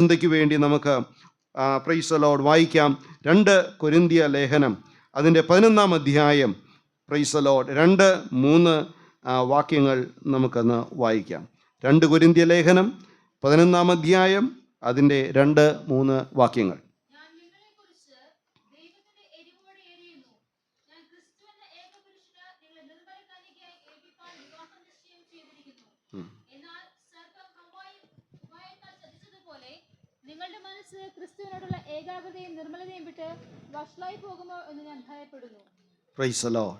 ചിന്തയ്ക്ക് വേണ്ടി നമുക്ക് പ്രൈസ് ദി ലോർഡ് വായിക്കാം. 2 കൊരിന്ത്യ ലേഖനം അതിൻ്റെ 11-ാം അധ്യായം. പ്രൈസ് ദി ലോർഡ് 2-3 വാക്യങ്ങൾ നമുക്കൊന്ന് വായിക്കാം. 2 കൊരിന്ത്യ ലേഖനം 11-ാം അധ്യായം അതിൻ്റെ 2-3 വാക്യങ്ങൾ. നിങ്ങളുടെ മനസ്സ് ക്രിസ്തുവിനോടുള്ള ഏകാഗ്രതയും നിർമ്മലതയും വിട്ട് വഷളായി പോകുമോ എന്ന് ഞാൻ ഭയപ്പെടുന്നു. Price the Lord.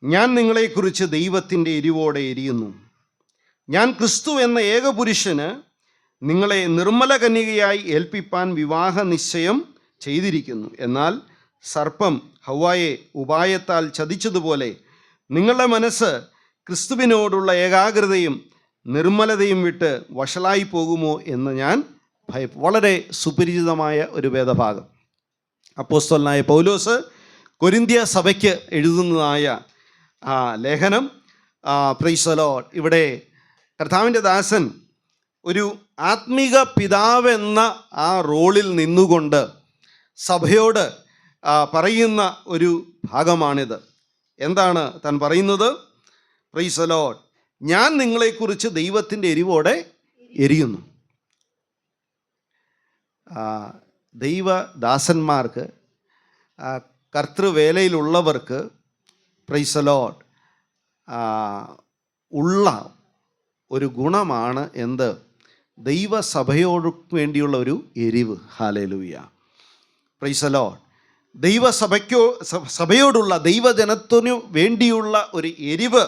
ഞാൻ നിങ്ങളെക്കുറിച്ച് ദൈവത്തിൻ്റെ എരിവോടെ എരിയുന്നു. ഞാൻ ക്രിസ്തു എന്ന ഏകപുരുഷന് നിങ്ങളെ നിർമ്മല കന്യകയായി ഏൽപ്പിപ്പാൻ വിവാഹ നിശ്ചയം ചെയ്തിരിക്കുന്നു. എന്നാൽ സർപ്പം ഹവ്വായെ ഉപായത്താൽ ചതിച്ചതുപോലെ നിങ്ങളുടെ മനസ്സ് ക്രിസ്തുവിനോടുള്ള ഏകാഗ്രതയും നിർമ്മലതയും വിട്ട് വഷളായി പോകുമോ എന്ന് ഞാൻ വളരെ സുപരിചിതമായ ഒരു വേദഭാഗം. അപ്പോസ്തലനായ പൗലോസ് കൊരിന്ത്യ സഭയ്ക്ക് എഴുതുന്നതായ ലേഖനം. Price the Lord. ഇവിടെ കർത്താവിൻ്റെ ദാസൻ ഒരു ആത്മീക പിതാവെന്ന ആ റോളിൽ നിന്നുകൊണ്ട് സഭയോട് പറയുന്ന ഒരു ഭാഗമാണിത്. എന്താണ് താൻ പറയുന്നത്? Praise the Lord. ഞാൻ നിങ്ങളെക്കുറിച്ച് ദൈവത്തിൻ്റെ എരിവോടെ എരിയുന്നു. ദൈവദാസന്മാർക്ക്, കർത്തൃവേലയിലുള്ളവർക്ക് പ്രൈസ് ദി ലോർഡ് ഉള്ള ഒരു ഗുണമാണ് എന്ത്? ദൈവസഭയോട് വേണ്ടിയുള്ള ഒരു എരിവ്. ഹല്ലേലൂയ. Praise the Lord. സഭയോടുള്ള ദൈവജനത്തിനു വേണ്ടിയുള്ള ഒരു എരിവ്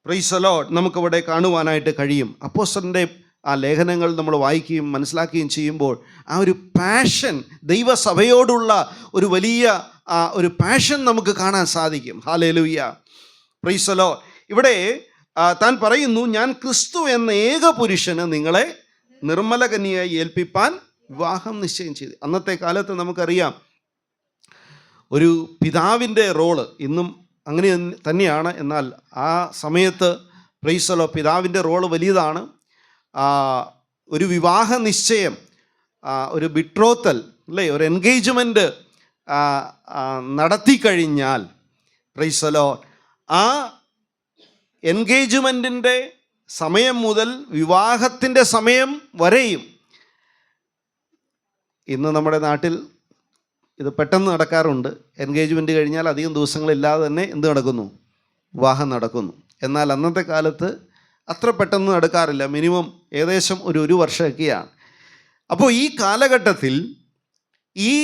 പ്രൈസ് ദി ലോർഡ് നമുക്കിവിടെ കാണുവാനായിട്ട് കഴിയും. അപ്പോസ്തലൻ്റെ ആ ലേഖനങ്ങൾ നമ്മൾ വായിക്കുകയും മനസ്സിലാക്കുകയും ചെയ്യുമ്പോൾ ആ ഒരു പാഷൻ, ദൈവസഭയോടുള്ള ഒരു വലിയ ഒരു പാഷൻ നമുക്ക് കാണാൻ സാധിക്കും. ഹല്ലേലൂയ. Praise the Lord. ഇവിടെ താൻ പറയുന്നു, ഞാൻ ക്രിസ്തു എന്ന ഏക പുരുഷന് നിങ്ങളെ നിർമ്മല കന്യകയായി ഏൽപ്പിപ്പാൻ വിവാഹം നിശ്ചയം ചെയ്തു. അന്നത്തെ കാലത്ത് നമുക്കറിയാം ഒരു പിതാവിൻ്റെ റോള് ഇന്നും അങ്ങനെ തന്നെയാണ്. എന്നാൽ ആ സമയത്ത് പ്രൈസ് ദി ലോർഡ് പിതാവിൻ്റെ റോള് വലിയതാണ്. ഒരു വിവാഹ നിശ്ചയം, ഒരു ബിട്രോത്തൽ അല്ലേ, ഒരു എൻഗേജ്മെൻറ്റ് നടത്തിക്കഴിഞ്ഞാൽ പ്രൈസ് ദി ലോർഡ് ആ എൻഗേജ്മെൻറ്റിൻ്റെ സമയം മുതൽ വിവാഹത്തിൻ്റെ സമയം വരെയും, ഇന്ന് നമ്മുടെ നാട്ടിൽ ഇത് പെട്ടെന്ന് നടക്കാറുണ്ട്. എൻഗേജ്മെൻറ്റ് കഴിഞ്ഞാൽ അധികം ദിവസങ്ങളില്ലാതെ തന്നെ എന്ത് നടക്കുന്നു? വിവാഹം നടക്കുന്നു. എന്നാൽ അന്നത്തെ കാലത്ത് അത്ര പെട്ടെന്ന് നടക്കാറില്ല. മിനിമം ഏകദേശം ഒരു വർഷമൊക്കെയാണ്. അപ്പോൾ ഈ കാലഘട്ടത്തിൽ ഈ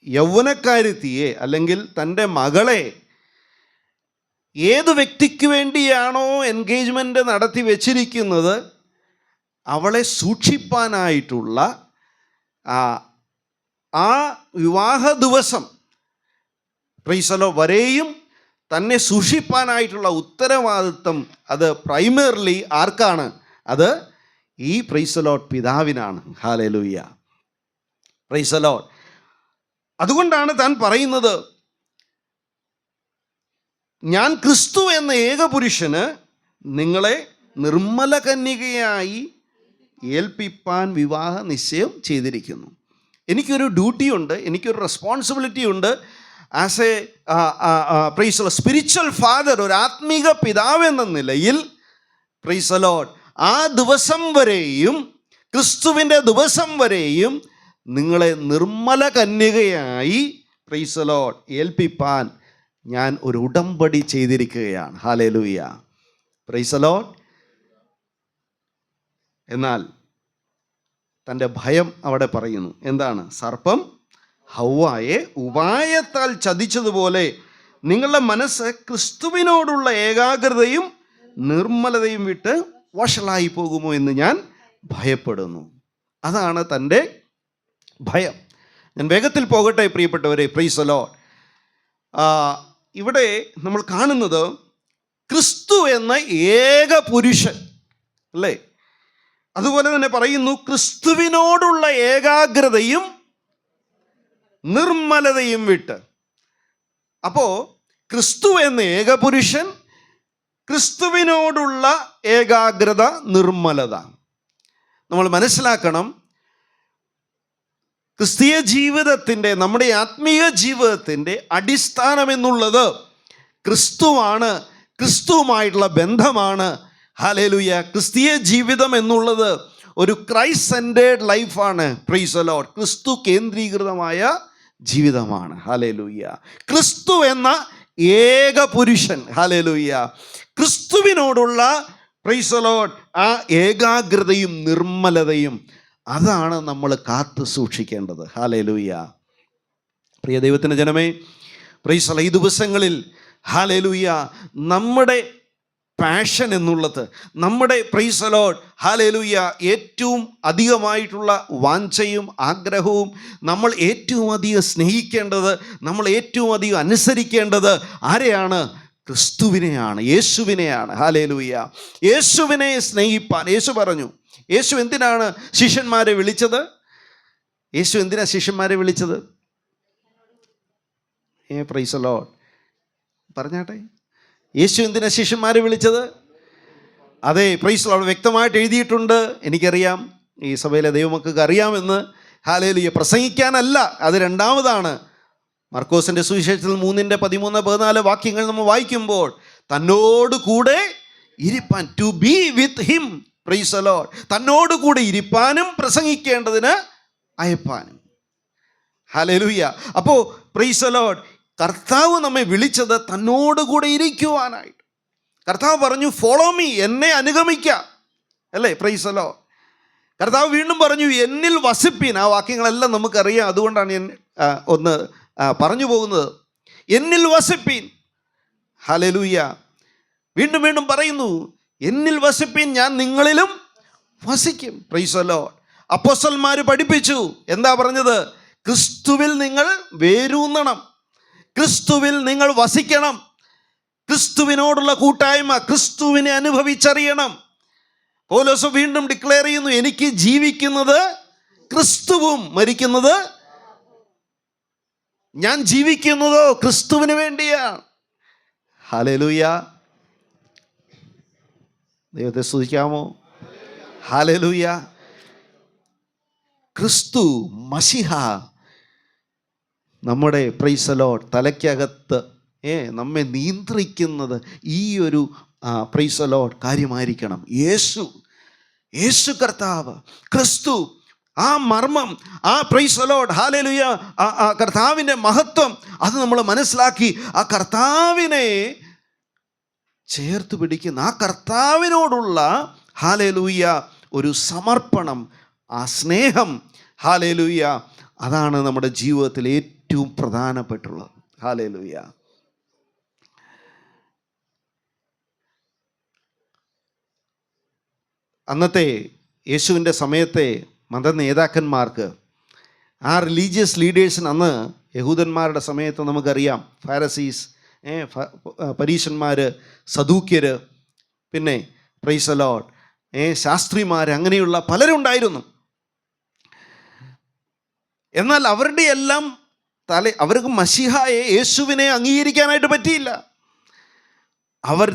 യൗവനക്കാരുത്തിയെ അല്ലെങ്കിൽ തൻ്റെ മകളെ ഏത് വ്യക്തിക്ക് വേണ്ടിയാണോ എൻഗേജ്മെൻ്റ് നടത്തി വെച്ചിരിക്കുന്നത് അവളെ സൂക്ഷിപ്പാനായിട്ടുള്ള ആ വിവാഹ ദിവസം പ്രൈസ് ദി ലോർഡ് വരെയും തന്നെ സൂക്ഷിപ്പാനായിട്ടുള്ള ഉത്തരവാദിത്വം അത് പ്രൈമറിലി ആർക്കാണ്? അത് ഈ പ്രൈസ് ദി ലോർഡ് പിതാവിനാണ്. ഹല്ലേലൂയ. Praise the Lord. അതുകൊണ്ടാണ് താൻ പറയുന്നത്, ഞാൻ ക്രിസ്തു എന്ന ഏകപുരുഷന് നിങ്ങളെ നിർമ്മല കന്യകയായി ഏൽപ്പിപ്പാൻ വിവാഹ നിശ്ചയം ചെയ്തിരിക്കുന്നു. എനിക്കൊരു ഡ്യൂട്ടിയുണ്ട്, എനിക്കൊരു റെസ്പോൺസിബിലിറ്റി ഉണ്ട്. As A price the Lord spiritual father, ഒരു ആത്മീക പിതാവ് എന്ന നിലയിൽ പ്രൈസ് ദി ലോർഡ് ആ ദിവസം വരെയും, ക്രിസ്തുവിൻ്റെ ദിവസം വരെയും നിങ്ങളെ നിർമ്മല കന്യകയായി പ്രൈസ് ദി ലോർഡ് ഏൽപ്പിപ്പാൻ ഞാൻ ഒരു ഉടമ്പടി ചെയ്തിരിക്കുകയാണ്. ഹല്ലേലൂയ. Praise the Lord. എന്നാൽ തൻ്റെ ഭയം അവിടെ പറയുന്നു. എന്താണ്? സർപ്പം ഹവ്വായെ ഉപായത്താൽ ചതിച്ചതുപോലെ നിങ്ങളുടെ മനസ്സ് ക്രിസ്തുവിനോടുള്ള ഏകാഗ്രതയും നിർമ്മലതയും വിട്ട് വഷളായി പോകുമോ എന്ന് ഞാൻ ഭയപ്പെടുന്നു. അതാണ് തൻ്റെ ഭയം. ഞാൻ വേഗത്തിൽ പോകട്ടെ പ്രിയപ്പെട്ടവരെ. Praise the Lord. ഇവിടെ നമ്മൾ കാണുന്നത് ക്രിസ്തു എന്ന ഏക പുരുഷൻ അല്ലേ. അതുപോലെ തന്നെ പറയുന്നു ക്രിസ്തുവിനോടുള്ള ഏകാഗ്രതയും നിർമ്മലതയും വിട്ട്. അപ്പോൾ ക്രിസ്തു എന്ന ഏകപുരുഷൻ, ക്രിസ്തുവിനോടുള്ള ഏകാഗ്രത, നിർമ്മലത. നമ്മൾ മനസ്സിലാക്കണം, ക്രിസ്തീയ ജീവിതത്തിൻ്റെ, നമ്മുടെ ആത്മീയ ജീവിതത്തിൻ്റെ അടിസ്ഥാനം എന്നുള്ളത് ക്രിസ്തുവാണ്, ക്രിസ്തുവുമായിട്ടുള്ള ബന്ധമാണ്. ഹല്ലേലൂയ. ക്രിസ്തീയ ജീവിതം എന്നുള്ളത് ഒരു ക്രൈസ്റ്റ് സെൻറ്റേർഡ് ലൈഫാണ്. Price the Lord. ക്രിസ്തു കേന്ദ്രീകൃതമായ ജീവിതമാണ്. ഹല്ലേലൂയ. ക്രിസ്തു എന്ന ഏക പുരുഷൻ, ഹല്ലേലൂയ, ക്രിസ്തുവിനോടുള്ള പ്രൈസ് ദി ലോർഡ് ആ ഏകാഗ്രതയും നിർമ്മലതയും, അതാണ് നമ്മൾ കാത്തു സൂക്ഷിക്കേണ്ടത്. ഹല്ലേലൂയ. പ്രിയ ദൈവത്തിൻ്റെ ജനമേ, പ്രൈസ് ദി ലോർഡ്, ഈ ദിവസങ്ങളിൽ ഹല്ലേലൂയ നമ്മുടെ പാഷൻ എന്നുള്ളത്, നമ്മുടെ പ്രൈസ് ദി ലോർഡ് ഹല്ലേലൂയ ഏറ്റവും അധികമായിട്ടുള്ള വാഞ്ചയും ആഗ്രഹവും, നമ്മൾ ഏറ്റവും അധികം സ്നേഹിക്കേണ്ടത്, നമ്മൾ ഏറ്റവും അധികം അനുസരിക്കേണ്ടത് ആരെയാണ്? ക്രിസ്തുവിനെയാണ്, യേശുവിനെയാണ്. ഹല്ലേലൂയ. യേശുവിനെ സ്നേഹിപ്പാൻ യേശു പറഞ്ഞു. യേശു എന്തിനാണ് ശിഷ്യന്മാരെ വിളിച്ചത്? യേശു എന്തിനാണ് ശിഷ്യന്മാരെ വിളിച്ചത്? പ്രൈസ് ദി ലോർഡ് പറഞ്ഞാട്ടെ. യേശു എന്തിനാ ശിഷ്യന്മാരെ വിളിച്ചത്? അതെ, പ്രൈസ് ദി ലോർഡ് വ്യക്തമായിട്ട് എഴുതിയിട്ടുണ്ട്. എനിക്കറിയാം, ഈ സഭയിലെ ദൈവമക്കൾക്ക് അറിയാമെന്ന്. ഹല്ലേലൂയ. പ്രസംഗിക്കാനല്ല, അത് രണ്ടാമതാണ്. മർക്കോസിൻ്റെ സുവിശേഷത്തിൽ 3:13-14 വാക്യങ്ങൾ നമ്മൾ വായിക്കുമ്പോൾ, തന്നോട് കൂടെ ഇരിപ്പാൻ, to be with him, praise the Lord, തന്നോട് കൂടെ ഇരിപ്പാനും പ്രസംഗിക്കേണ്ടതിന് അയപ്പാനും. ഹല്ലേലൂയ. അപ്പോൾ പ്രൈസ് ദി ലോർഡ്, കർത്താവ് നമ്മെ വിളിച്ചത് തന്നോടുകൂടെ ഇരിക്കുവാനായിട്ട്. കർത്താവ് പറഞ്ഞു, ഫോളോ മീ, എന്നെ അനുഗമിക്കുക, അല്ലേ? Praise the Lord. കർത്താവ് വീണ്ടും പറഞ്ഞു, എന്നിൽ വസിപ്പീൻ. ആ വാക്യങ്ങളെല്ലാം നമുക്കറിയാം, അതുകൊണ്ടാണ് ഞാൻ ഒന്ന് പറഞ്ഞു പോകുന്നത്. എന്നിൽ വസിപ്പീൻ. ഹല്ലേലൂയ. വീണ്ടും വീണ്ടും പറയുന്നു, എന്നിൽ വസിപ്പീൻ, ഞാൻ നിങ്ങളിലും വസിക്കും. Price the Lord. അപ്പോസ്തലന്മാർ പഠിപ്പിച്ചു, എന്താ പറഞ്ഞത്? ക്രിസ്തുവിൽ നിങ്ങൾ വേരൂന്നണം, ക്രിസ്തുവിൽ നിങ്ങൾ വസിക്കണം, ക്രിസ്തുവിനോടുള്ള കൂട്ടായ്മ, ക്രിസ്തുവിനെ അനുഭവിച്ചറിയണം. പൗലോസ് വീണ്ടും ഡിക്ലെയർ ചെയ്യുന്നു, എനിക്ക് ജീവിക്കുന്നത് ക്രിസ്തുവും മരിക്കുന്നത്, ഞാൻ ജീവിക്കുന്നതോ ക്രിസ്തുവിന് വേണ്ടിയാണ്. ഹല്ലേലൂയ. ദൈവത്തെ സ്തുതിക്കാമോ? ഹല്ലേലൂയ. ക്രിസ്തു മശിഹ നമ്മുടെ പ്രൈസ് ദി ലോർഡ് തലയ്ക്കകത്ത് നമ്മെ നിയന്ത്രിക്കുന്നത് ഈ ഒരു പ്രൈസ് ദി ലോർഡ് കാര്യമായിരിക്കണം. യേശു കർത്താവ്, ക്രിസ്തു, ആ മർമ്മം, ആ പ്രൈസ് ദി ലോർഡ് ഹല്ലേലൂയ, ആ കർത്താവിൻ്റെ മഹത്വം, അത് നമ്മൾ മനസ്സിലാക്കി ആ കർത്താവിനെ ചേർത്ത് പിടിക്കുന്ന, ആ കർത്താവിനോടുള്ള ഹല്ലേലൂയ ഒരു സമർപ്പണം, ആ സ്നേഹം, ഹല്ലേലൂയ, അതാണ് നമ്മുടെ ജീവിതത്തിൽ ഏറ്റവും പ്രധാനപ്പെട്ടുള്ളത്. ഹല്ലേലൂയ. അന്നത്തെ യേശുവിൻ്റെ സമയത്തെ മത നേതാക്കന്മാർക്ക്, ആ റിലീജിയസ് ലീഡേഴ്സിന്, അന്ന് യഹൂദന്മാരുടെ സമയത്ത് നമുക്കറിയാം, ഫാരസീസ്, പരീശന്മാർ, സദൂക്യർ, പിന്നെ പ്രൈസ് ദി ലോർഡ് ശാസ്ത്രിമാർ, അങ്ങനെയുള്ള പലരും ഉണ്ടായിരുന്നു. എന്നാൽ അവരുടെ എല്ലാം അവർക്ക് മശിഹായെ, യേശുവിനെ അംഗീകരിക്കാനായിട്ട് പറ്റിയില്ല. അവർ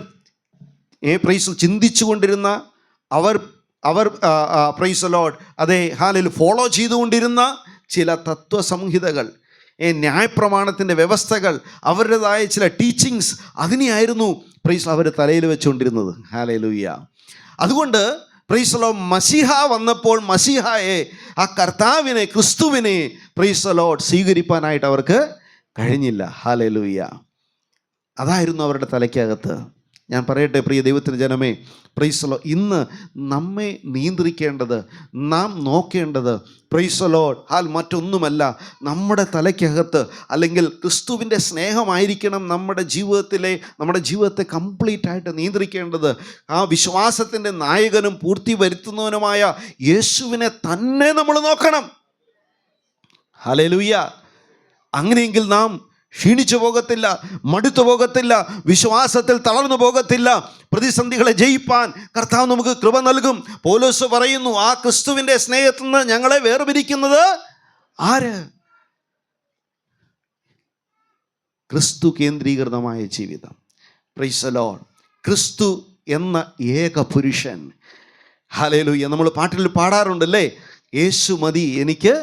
പ്രൈസ് ചിന്തിച്ചു കൊണ്ടിരുന്ന, അവർ പ്രൈസ് ദി ലോർഡ് അതേ ഹല്ലേലൂയ ഫോളോ ചെയ്തുകൊണ്ടിരുന്ന ചില തത്വസംഹിതകൾ, ന്യായപ്രമാണത്തിൻ്റെ വ്യവസ്ഥകൾ, അവരുടേതായ ചില ടീച്ചിങ്സ്, അതിനെയായിരുന്നു പ്രൈസ് അവർ തലയിൽ വെച്ചുകൊണ്ടിരുന്നത്. ഹല്ലേലൂയ. അതുകൊണ്ട് പ്രൈസ് ദി ലോർഡ് മശിഹ വന്നപ്പോൾ മശിഹായെ, ആ കർത്താവിനെ, ക്രിസ്തുവിനെ പ്രൈസ് ദി ലോർഡ് സ്വീകരിപ്പാനായിട്ട് അവർക്ക് കഴിഞ്ഞില്ല. ഹല്ലേലൂയ. അതായിരുന്നു അവരുടെ തലയ്ക്കകത്ത്. ഞാൻ പറയട്ടെ പ്രിയ ദൈവത്തിൻ്റെ ജനമേ, പ്രൈസ് ദി ലോർഡ്, ഇന്ന് നമ്മെ നിയന്ത്രിക്കേണ്ടത്, നാം നോക്കേണ്ടത് പ്രൈസ് ദി ലോർഡ് മറ്റൊന്നുമല്ല, നമ്മുടെ തലയ്ക്കകത്ത്, അല്ലെങ്കിൽ ക്രിസ്തുവിൻ്റെ സ്നേഹമായിരിക്കണം നമ്മുടെ ജീവിതത്തെ കംപ്ലീറ്റ് ആയിട്ട് നിയന്ത്രിക്കേണ്ടത്. ആ വിശ്വാസത്തിൻ്റെ നായകനും പൂർത്തി വരുത്തുന്നവനുമായ യേശുവിനെ തന്നെ നമ്മൾ നോക്കണം. ഹല്ലേലൂയ. അങ്ങനെയെങ്കിൽ നാം ക്ഷീണിച്ചു പോകത്തില്ല, മടുത്തു പോകത്തില്ല, വിശ്വാസത്തിൽ തളർന്നു പോകത്തില്ല. പ്രതിസന്ധികളെ ജയിപ്പാൻ കർത്താവ് നമുക്ക് കൃപ നൽകും. പൗലോസ് പറയുന്നു, ആ ക്രിസ്തുവിൻ്റെ സ്നേഹത്തിൽ നിന്ന് ഞങ്ങളെ വേർപിരിക്കുന്നത് ആര്? ക്രിസ്തു കേന്ദ്രീകൃതമായ ജീവിതം. Price the Lord. ക്രിസ്തു എന്ന ഏക പുരുഷൻ, ഹല്ലേലൂയ. നമ്മൾ പാട്ടിൽ പാടാറുണ്ടല്ലേ, യേശു മതി എനിക്ക്.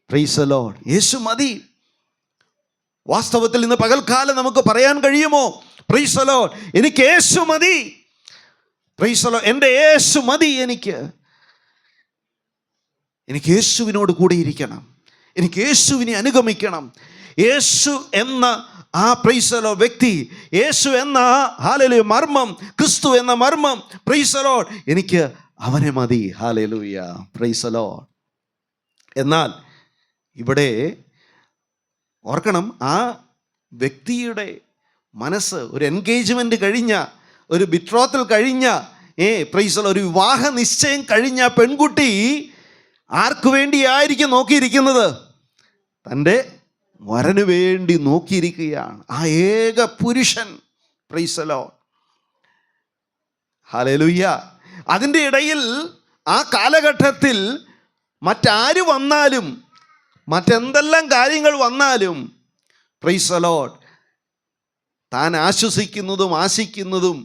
Price the Lord. യേശു മതി. വാസ്തവത്തിൽ ഇന്ന് പകൽക്കാലം നമുക്ക് പറയാൻ കഴിയുമോ, പ്രൈസ് ദി ലോർഡ്, എനിക്ക് യേശു മതി. Price the Lord. എൻ്റെ യേശു മതി എനിക്ക്. എനിക്ക് യേശുവിനോട് കൂടെ ഇരിക്കണം, എനിക്ക് യേശുവിനെ അനുഗമിക്കണം. യേശു എന്ന ആ പ്രൈസ് ദി ലോർഡ് വ്യക്തി, യേശു എന്ന ഹല്ലേലൂയ മർമ്മം, ക്രിസ്തു എന്ന മർമ്മം, പ്രൈസ് ദി ലോർഡ്, എനിക്ക് അവനെ മതി. Hallelujah, praise the Lord. എന്നാൽ ഇവിടെ ഓർക്കണം, ആ വ്യക്തിയുടെ മനസ്സ് ഒരു എൻഗേജ്മെൻറ്റ് കഴിഞ്ഞ, ഒരു ബിട്രോത്തൽ കഴിഞ്ഞ, പ്രൈസ് ദി ലോർഡ്, ഒരു വിവാഹ നിശ്ചയം കഴിഞ്ഞ പെൺകുട്ടി ആർക്കു വേണ്ടിയായിരിക്കും നോക്കിയിരിക്കുന്നത്? തൻ്റെ വരന് വേണ്ടി നോക്കിയിരിക്കുകയാണ് ആ ഏക പുരുഷൻ. Price the Lord. ഹല്ലേലൂയ. അതിൻ്റെ ഇടയിൽ ആ കാലഘട്ടത്തിൽ മറ്റാര് വന്നാലും, മറ്റെന്തെല്ലാം കാര്യങ്ങൾ വന്നാലും, പ്രൈസ് ദി ലോർഡ്, താൻ ആശ്വസിക്കുന്നതും ആശിക്കുന്നതും,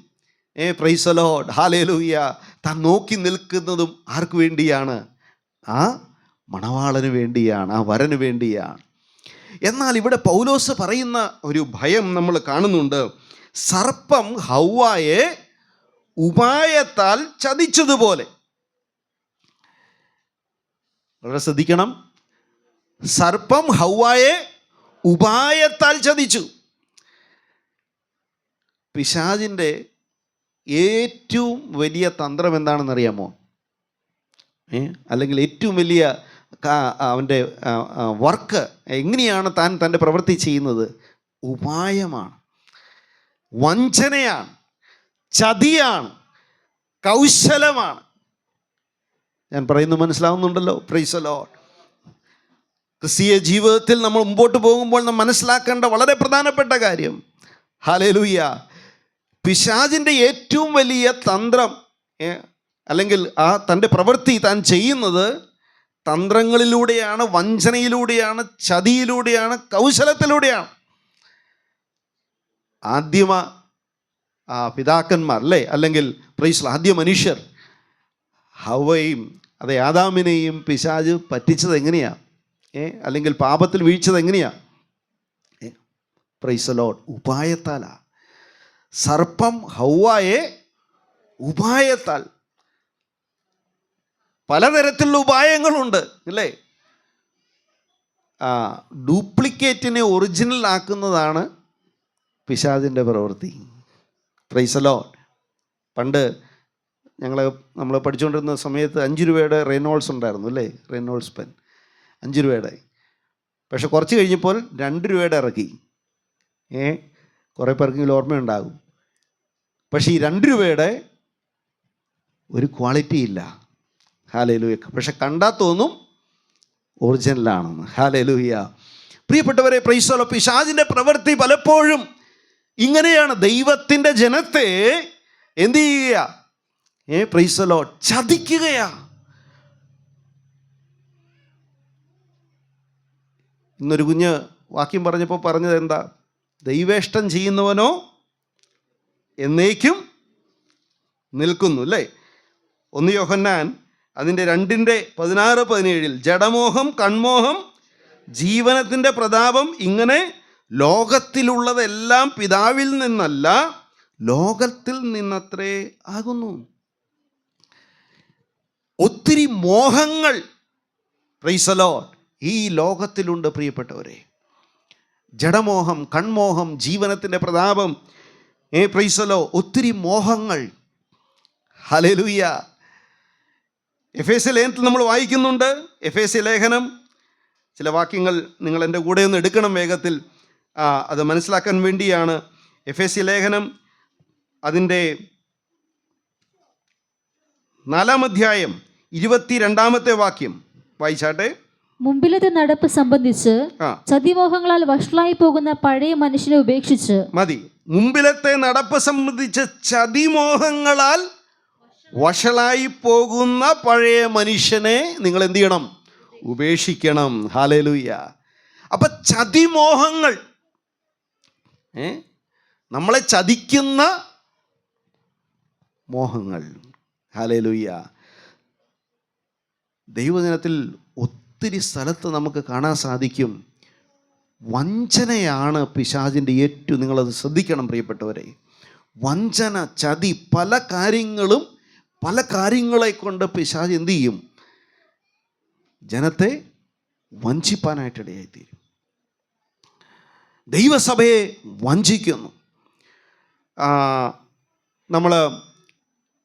പ്രൈസ് ദി ലോർഡ്, ഹല്ലേലൂയ, താൻ നോക്കി നിൽക്കുന്നതും ആർക്ക് വേണ്ടിയാണ്? ആ മണവാളന് വേണ്ടിയാണ്, ആ വരന് വേണ്ടിയാണ്. എന്നാൽ ഇവിടെ പൗലോസ് പറയുന്ന ഒരു ഭയം നമ്മൾ കാണുന്നുണ്ട്. സർപ്പം ഹൗവായെ ഉപായത്താൽ ചതിച്ചതുപോലെ. വളരെ ശ്രദ്ധിക്കണം. സർപ്പം ഹൗവായെ ഉപായത്താൽ ചതിച്ചു. പിശാചിൻ്റെ ഏറ്റവും വലിയ തന്ത്രം എന്താണെന്നറിയാമോ? അല്ലെങ്കിൽ ഏറ്റവും വലിയ അവൻ്റെ വർക്ക് എങ്ങനെയാണ് താൻ തൻ്റെ പ്രവൃത്തി ചെയ്യുന്നത്? ഉപായമാണ്, വഞ്ചനയാണ്, ചതിയാണ്, കൗശലമാണ്. ഞാൻ പറയുന്നത് മനസ്സിലാവുന്നുണ്ടല്ലോ? Price the Lord. ക്രിസ്തീയ ജീവിതത്തിൽ നമ്മൾ മുമ്പോട്ട് പോകുമ്പോൾ നാം മനസ്സിലാക്കേണ്ട വളരെ പ്രധാനപ്പെട്ട കാര്യം, ഹല്ലേലൂയ, പിശാചിൻ്റെ ഏറ്റവും വലിയ തന്ത്രം അല്ലെങ്കിൽ ആ തൻ്റെ പ്രവൃത്തി താൻ ചെയ്യുന്നത് തന്ത്രങ്ങളിലൂടെയാണ്, വഞ്ചനയിലൂടെയാണ്, ചതിയിലൂടെയാണ്, കൗശലത്തിലൂടെയാണ്. ആദ്യമ പിതാക്കന്മാർ അല്ലേ, അല്ലെങ്കിൽ പ്രൈസ് ആദ്യ മനുഷ്യർ ഹവ്വയും അതെ ആദാമിനെയും പിശാച് പറ്റിച്ചത് എങ്ങനെയാ? അല്ലെങ്കിൽ പാപത്തിൽ വീഴ്ചത് എങ്ങനെയാ? പ്രൈസ് ദി ലോർഡ്, ഉപായത്താലാ. സർപ്പം ഹവ്വായെ ഉപായത്താൽ. പലതരത്തിലുള്ള ഉപായങ്ങളുണ്ട് അല്ലേ? ഡ്യൂപ്ലിക്കേറ്റിനെ ഒറിജിനൽ ആക്കുന്നതാണ് പിശാചിൻ്റെ പ്രവൃത്തി. Price the Lord. പണ്ട് നമ്മൾ പഠിച്ചുകൊണ്ടിരുന്ന സമയത്ത് 5 രൂപയുടെ റെയ്നോൾഡ്സ് ഉണ്ടായിരുന്നു അല്ലേ? റെയ്നോൾഡ്സ് പെൻ 5 രൂപയുടെ. പക്ഷെ കുറച്ച് കഴിഞ്ഞപ്പോൾ 2 രൂപയുടെ ഇറക്കി. കുറേ പേർക്കെങ്കിലും ഓർമ്മയുണ്ടാകും. പക്ഷേ ഈ 2 രൂപയുടെ ഒരു ക്വാളിറ്റി ഇല്ല. ഹല്ലേലൂയ. പക്ഷെ കണ്ടാൽ തോന്നും ഒറിജിനലാണെന്ന്. ഹല്ലേലൂയ. പ്രിയപ്പെട്ടവരെ, പ്രൈസ് ദി ലോർഡ്. പിശാചിൻ്റെ പ്രവൃത്തി പലപ്പോഴും ഇങ്ങനെയാണ്. ദൈവത്തിൻ്റെ ജനത്തെ എന്ത് ചെയ്യുക? പ്രൈസ് ദി ലോർഡ്, ചതിക്കുകയാ. ഇന്നൊരു കുഞ്ഞ് വാക്യം പറഞ്ഞപ്പോൾ പറഞ്ഞത് എന്താ? ദൈവേഷ്ടം ചെയ്യുന്നവനോ എന്നേക്കും നിൽക്കുന്നു അല്ലേ? 1 യോഹന്നാൻ അതിൻ്റെ 2:16-17 ജഡമോഹം, കൺമോഹം, ജീവനത്തിൻ്റെ പ്രതാപം ഇങ്ങനെ ലോകത്തിലുള്ളതെല്ലാം പിതാവിൽ നിന്നല്ല ലോകത്തിൽ നിന്നത്രേ ആകുന്നു. ഒത്തിരി മോഹങ്ങൾ, പ്രൈസ് ദി ലോർഡ്, ഈ ലോകത്തിലുണ്ട് പ്രിയപ്പെട്ടവരെ. ജഡമോഹം, കൺമോഹം, ജീവനത്തിൻ്റെ പ്രതാപം, പ്രൈസ് ദി ലോർഡ്, ഒത്തിരി മോഹങ്ങൾ. ഹല്ലേലൂയ. എഫേസ്യ ലേഖനത്തിൽ നമ്മൾ വായിക്കുന്നുണ്ട്. എഫേസ്യ ലേഖനം ചില വാക്യങ്ങൾ നിങ്ങൾ എൻ്റെ കൂടെ ഒന്ന് എടുക്കണം വേഗത്തിൽ, അത് മനസ്സിലാക്കാൻ വേണ്ടിയാണ്. എഫേസ്യ ലേഖനം അതിൻ്റെ 4-ാം അധ്യായം 22-ാമത്തെ വാക്യം വായിച്ചാട്ടെ. മുമ്പിലത്തെ നടപ്പ് സംബന്ധിച്ച് ചതിമോഹങ്ങളാൽ വഷളായി പോകുന്ന പഴയ മനുഷ്യനെ ഉപേക്ഷിച്ച് മതി. മുമ്പിലത്തെ നടപ്പ് സംബന്ധിച്ച് ചതിമോഹങ്ങളാൽ വഷളായി പോകുന്ന പഴയ മനുഷ്യനെ നിങ്ങൾ എന്ത് ചെയ്യണം? ഉപേക്ഷിക്കണം. ഹല്ലേലൂയ. അപ്പം ചതിമോഹങ്ങൾ, നമ്മളെ ചതിക്കുന്ന മോഹങ്ങൾ, ഹല്ലേലൂയ. ദൈവജനത്തിൽ ഒത്തിരി സ്ഥലത്ത് നമുക്ക് കാണാൻ സാധിക്കും, വഞ്ചനയാണ് പിശാചിൻ്റെ ഏറ്റവും, നിങ്ങളത് ശ്രദ്ധിക്കണം പ്രിയപ്പെട്ടവരെ. വഞ്ചന, ചതി, പല കാര്യങ്ങളെ കൊണ്ട് പിശാച് എന്തു ചെയ്യും? ജനത്തെ വഞ്ചിപ്പാനായിട്ടിടയായിത്തീരും. ദൈവസഭയെ വഞ്ചിക്കുന്നു.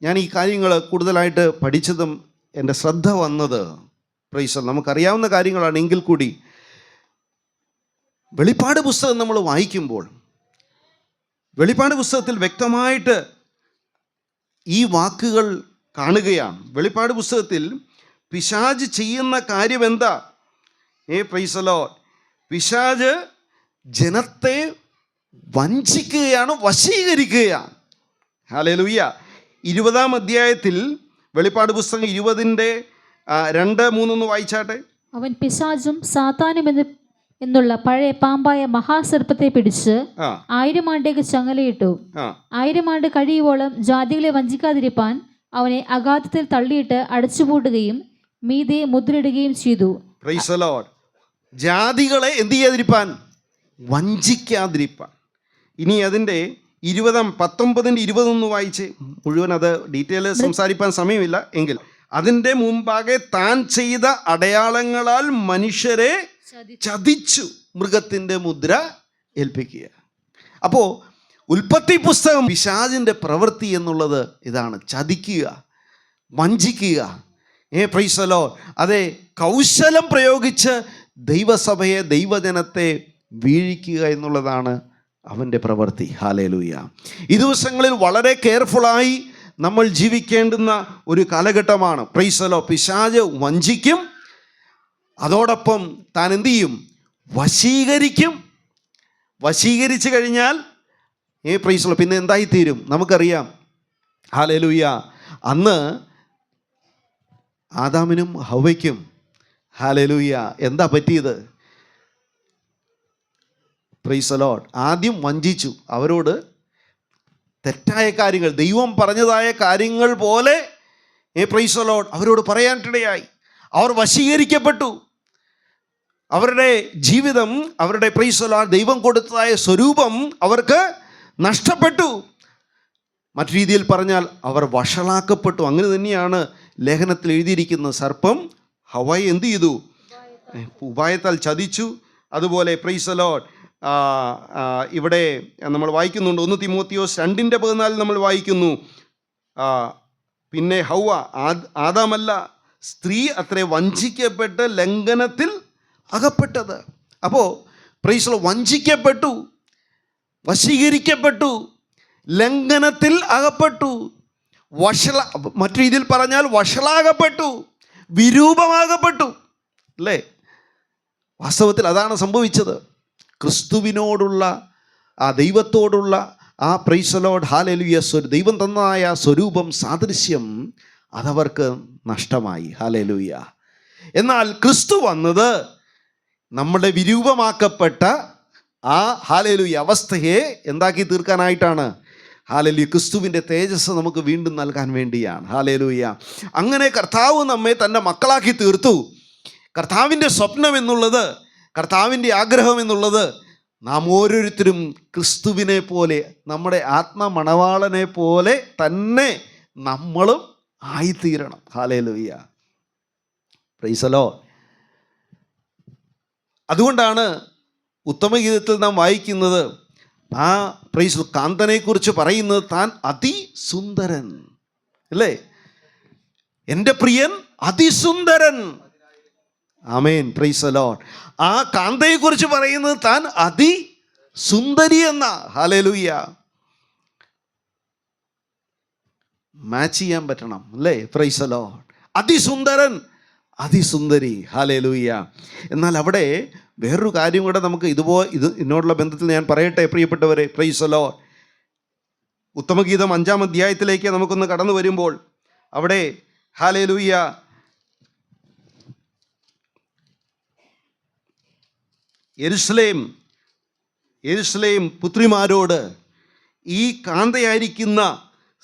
ഞാൻ ഈ കാര്യങ്ങൾ കൂടുതലായിട്ട് പഠിച്ചതും എൻ്റെ ശ്രദ്ധ വന്നത്, നമുക്കറിയാവുന്ന കാര്യങ്ങളാണ് എങ്കിൽ കൂടി, വെളിപ്പാട് പുസ്തകം നമ്മൾ വായിക്കുമ്പോൾ വെളിപ്പാട് പുസ്തകത്തിൽ വ്യക്തമായിട്ട് ഈ വാക്കുകൾ കാണുകയാണ്. വെളിപ്പാട് പുസ്തകത്തിൽ പിശാച് ചെയ്യുന്ന കാര്യം എന്താ? Price the Lord. പിശാച് ജനത്തെ വഞ്ചിക്കുകയാണ്, വശീകരിക്കുകയാണ്. ഹല്ലേലൂയ. 20-ാം അധ്യായത്തിൽ വെളിപ്പാട് പുസ്തകം 20-ന്റെ 2-3 വായിച്ചാട്ടെ. അവൻ പിശാചും സാത്താനും എന്നുള്ള പഴയ പാമ്പായ മഹാസർപ്പത്തെ പിടിച്ച് 1000 ആണ്ടേക്ക് ചങ്ങലയിട്ടു. 1000 ആണ്ട് കഴിയുവോളം ജാതികളെ വഞ്ചിക്കാതിരിപ്പാൻ അവനെ അഗാധത്തിൽ തള്ളിയിട്ട് അടച്ചുപൂട്ടുകയും മീതെ മുദ്രയിടുകയും ചെയ്തു. Price the Lord. ജാതികളെ എന്ത് ചെയ്യാതിരിപ്പാൻ? വഞ്ചിക്കാതിരിപ്പാൻ. ഇനി അതിൻ്റെ 19-ന്റെ 20 വായിച്ച് മുഴുവൻ, അത് ഡീറ്റെയിൽ സംസാരിപ്പാൻ സമയമില്ല എങ്കിൽ, അതിൻ്റെ മുമ്പാകെ താൻ ചെയ്ത അടയാളങ്ങളാൽ മനുഷ്യരെ ചതിച്ചു മൃഗത്തിൻ്റെ മുദ്ര ഏൽപ്പിക്കുക. അപ്പോൾ ഉൽപ്പത്തി പുസ്തകം പിശാചിൻ്റെ പ്രവൃത്തി എന്നുള്ളത് ഇതാണ്: ചതിക്കുക, വഞ്ചിക്കുക. Praise the Lord. അതെ, കൗശലം പ്രയോഗിച്ച് ദൈവസഭയെ, ദൈവജനത്തെ വീഴിക്കുക എന്നുള്ളതാണ് അവൻ്റെ പ്രവൃത്തി. ഹല്ലേലൂയ. ഈ ദിവസങ്ങളിൽ വളരെ കെയർഫുള്ളായി നമ്മൾ ജീവിക്കേണ്ടുന്ന ഒരു കാലഘട്ടമാണ്. Price the Lord. പിശാച് വഞ്ചിക്കും, അതോടൊപ്പം താൻ എന്തു ചെയ്യും? വശീകരിക്കും. വശീകരിച്ചു കഴിഞ്ഞാൽ പ്രൈസ് ദി ലോർഡ് പിന്നെ എന്തായിത്തീരും? നമുക്കറിയാം. ഹല്ലേലൂയ. അന്ന് ആദാമിനും ഹവ്വയ്ക്കും ഹല്ലേലൂയ എന്താ പറ്റിയത്? Price the Lord. ആദ്യം വഞ്ചിച്ചു. അവരോട് തെറ്റായ കാര്യങ്ങൾ, ദൈവം പറഞ്ഞതായ കാര്യങ്ങൾ പോലെ പ്രൈസ് ദി ലോർഡ് അവരോട് പറയാനിടയായി. അവർ വശീകരിക്കപ്പെട്ടു. അവരുടെ ജീവിതം, അവരുടെ പ്രൈസ് ദി ലോർഡ് ദൈവം കൊടുത്തതായ സ്വരൂപം അവർക്ക് നഷ്ടപ്പെട്ടു. മറ്റു രീതിയിൽ പറഞ്ഞാൽ അവർ വഷളാക്കപ്പെട്ടു. അങ്ങനെ തന്നെയാണ് ലേഖനത്തിൽ എഴുതിയിരിക്കുന്നത്. സർപ്പം ഹവ്വയെ എന്ത് ചെയ്തു? ഉപായത്താൽ ചതിച്ചു. അതുപോലെ പ്രൈസ് ദി ലോർഡ് ഇവിടെ നമ്മൾ വായിക്കുന്നുണ്ട്, 1 തിമോത്തിയോസ് 2:14 നമ്മൾ വായിക്കുന്നു, പിന്നെ ഹവ്വ, ആദാമല്ല, സ്ത്രീ അത്രേ വഞ്ചിക്കപ്പെട്ട് ലംഘനത്തിൽ അകപ്പെട്ടത്. അപ്പോൾ പ്രൈസ് ദി ലോർഡ് വഞ്ചിക്കപ്പെട്ടു, വശീകരിക്കപ്പെട്ടു, ലംഘനത്തിൽ അകപ്പെട്ടു, മറ്റു രീതിയിൽ പറഞ്ഞാൽ വഷളാകപ്പെട്ടു, വിരൂപമാകപ്പെട്ടു. അല്ലേ? വാസ്തവത്തിൽ അതാണ് സംഭവിച്ചത്. ക്രിസ്തുവിനോടുള്ള ആ ദൈവത്തോടുള്ള ആ പ്രൈസ് ദി ലോർഡ് ഹല്ലേലൂയ ദൈവം തന്നതായ സ്വരൂപം, സാദൃശ്യം അതവർക്ക് നഷ്ടമായി. ഹല്ലേലൂയ. എന്നാൽ ക്രിസ്തു വന്നത് നമ്മുടെ വിരൂപമാക്കപ്പെട്ട ആ ഹല്ലേലൂയ അവസ്ഥയെ എന്താക്കി തീർക്കാനായിട്ടാണ്. ഹല്ലേലൂയ. ക്രിസ്തുവിൻ്റെ തേജസ് നമുക്ക് വീണ്ടും നൽകാൻ വേണ്ടിയാണ്. ഹല്ലേലൂയ. അങ്ങനെ കർത്താവ് നമ്മെ തൻ്റെ മക്കളാക്കി തീർത്തു. കർത്താവിൻ്റെ സ്വപ്നം എന്നുള്ളത്, കർത്താവിൻ്റെ ആഗ്രഹം എന്നുള്ളത്, നാം ഓരോരുത്തരും ക്രിസ്തുവിനെ പോലെ, നമ്മുടെ ആത്മമണവാളനെ പോലെ തന്നെ നമ്മളും ആയിത്തീരണം. ഹല്ലേലൂയ. Praise the Lord. അതുകൊണ്ടാണ് ഉത്തമഗീതത്തിൽ നാം വായിക്കുന്നത്, ആ പ്രൈസ് കാന്തനെക്കുറിച്ച് പറയുന്നത്, താൻ അതിസുന്ദരൻ. അല്ലേ? എൻ്റെ പ്രിയൻ അതിസുന്ദരൻ. ആമേൻ. Praise the Lord. ആ കാന്തയെക്കുറിച്ച് പറയുന്നത് താൻ അതിസുന്ദരി എന്ന. ഹല്ലേലൂയ. മാച്ച് ചെയ്യാൻ പറ്റണം. അല്ലേ? Praise the Lord. അതിസുന്ദരൻ, അതിസുന്ദരി. ഹല്ലേലൂയ. എന്നാൽ അവിടെ വേറൊരു കാര്യം കൂടെ നമുക്ക് ഇതിനോടുള്ള ബന്ധത്തിൽ ഞാൻ പറയട്ടെ പ്രിയപ്പെട്ടവരെ. Praise the Lord. ഉത്തമഗീതം 5-ാം അധ്യായത്തിലേക്ക് നമുക്കൊന്ന് കടന്നു വരുമ്പോൾ അവിടെ ഹല്ലേലൂയ യെരുശലേം പുത്രിമാരോട് ഈ കാന്തയായിരിക്കുന്ന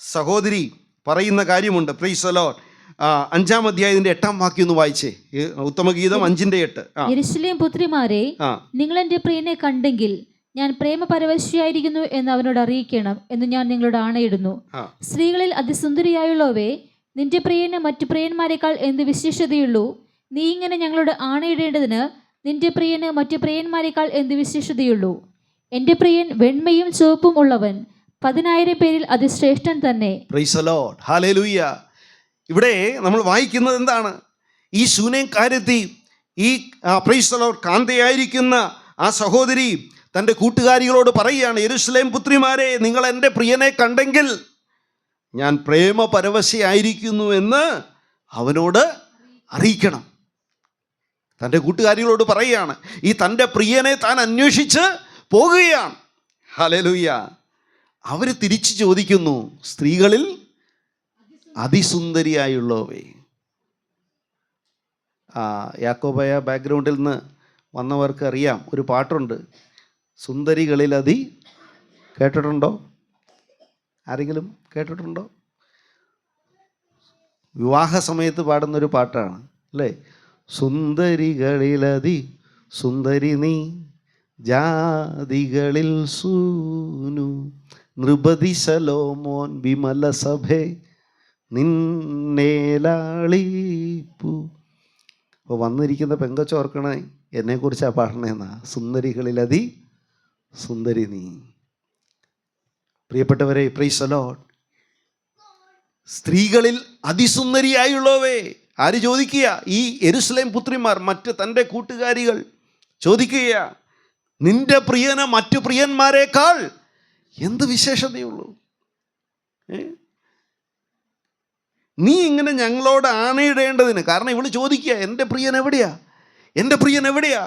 സഹോദരി പറയുന്ന കാര്യമുണ്ട്. Price the Lord. 5-ാം അധ്യായത്തിന്റെ 8-ാം വാക്യം ഒന്ന് വായിച്ചേ. ഉത്തമഗീതം 5:8. യെരൂശലേം പുത്രിമാരെ, നിങ്ങൾ എൻ്റെ പ്രിയനെ കണ്ടെങ്കിൽ ഞാൻ പ്രേമപരവശിയായിരിക്കുന്നു എന്ന് അവനോട് അറിയിക്കണം എന്ന് ഞാൻ നിങ്ങളോട് ആണയിടുന്നു. സ്ത്രീകളിൽ അതിസുന്ദരിയായുള്ളവേ, നിന്റെ പ്രിയന് മറ്റു പ്രിയന്മാരെക്കാൾ എന്ത് വിശേഷതയുള്ളൂ? നീ ഇങ്ങനെ ഞങ്ങളോട് ആണയിടേണ്ടതിന് നിന്റെ പ്രിയന് മറ്റു പ്രിയന്മാരെക്കാൾ എന്ത് വിശേഷതയുള്ളൂ? എൻ്റെ പ്രിയൻ വെണ്മയും ചുവപ്പും ഉള്ളവൻ, 10,000 പേരിൽ അതിശ്രേഷ്ഠൻ തന്നെ. Price the Lord. ഹല്ലേലൂയ. ഇവിടെ നമ്മൾ വായിക്കുന്നത് എന്താണ്? ഈ ശൂനേം കാര്യത്തിൽ ഈ പ്രൈസ് ദി ലോർഡ് കാന്തയായിരിക്കുന്ന ആ സഹോദരി തൻ്റെ കൂട്ടുകാരികളോട് പറയുകയാണ്, യെരൂശലേം പുത്രിമാരെ, നിങ്ങൾ എൻ്റെ പ്രിയനെ കണ്ടെങ്കിൽ ഞാൻ പ്രേമപരവശയായിരിക്കുന്നു എന്ന് അവനോട് അറിയിക്കണം. തൻ്റെ കൂട്ടുകാരികളോട് പറയുകയാണ്. ഈ തൻ്റെ പ്രിയനെ താൻ അന്വേഷിച്ച് പോകുകയാണ്. ഹല്ലേലൂയ. അവർ തിരിച്ചു ചോദിക്കുന്നു, സ്ത്രീകളിൽ അതിസുന്ദരിയായുള്ളവേ. യാക്കോബായ ബാക്ക്ഗ്രൗണ്ടിൽ നിന്ന് വന്നവർക്ക് അറിയാം, ഒരു പാട്ടുണ്ട്, സുന്ദരികളിൽ കേട്ടിട്ടുണ്ടോ? ആരെങ്കിലും കേട്ടിട്ടുണ്ടോ? വിവാഹ സമയത്ത് പാടുന്നൊരു പാട്ടാണ് അല്ലേ? സുന്ദരികളിലതി സുന്ദരി നീ, ജാതികളിൽ സൂനു, നൃപതി ശലോമോൻ വിമല സഭേ നിന്നേലാളിപ്പു. അപ്പോൾ വന്നിരിക്കുന്ന പെങ്കൊച്ചോർക്കണേ, എന്നെക്കുറിച്ചാണ് പാടണേന്നാ. സുന്ദരികളിലതി സുന്ദരി നീ. പ്രിയപ്പെട്ടവരെ, പ്രൈസ് ദി ലോർഡ്. സ്ത്രീകളിൽ അതിസുന്ദരിയായുള്ളവേ. ആര് ചോദിക്കുക? ഈ യെരൂശലേം പുത്രിമാർ, മറ്റ് തൻ്റെ കൂട്ടുകാരികൾ ചോദിക്കുക, നിന്റെ പ്രിയന് മറ്റു പ്രിയന്മാരെക്കാൾ എന്ത് വിശേഷതയുള്ളൂ? നീ ഇങ്ങനെ ഞങ്ങളോട് ആണയിടേണ്ടതിന്. കാരണം ഇവള് ചോദിക്കുക, എൻ്റെ പ്രിയൻ എവിടെയാ? എൻ്റെ പ്രിയൻ എവിടെയാ?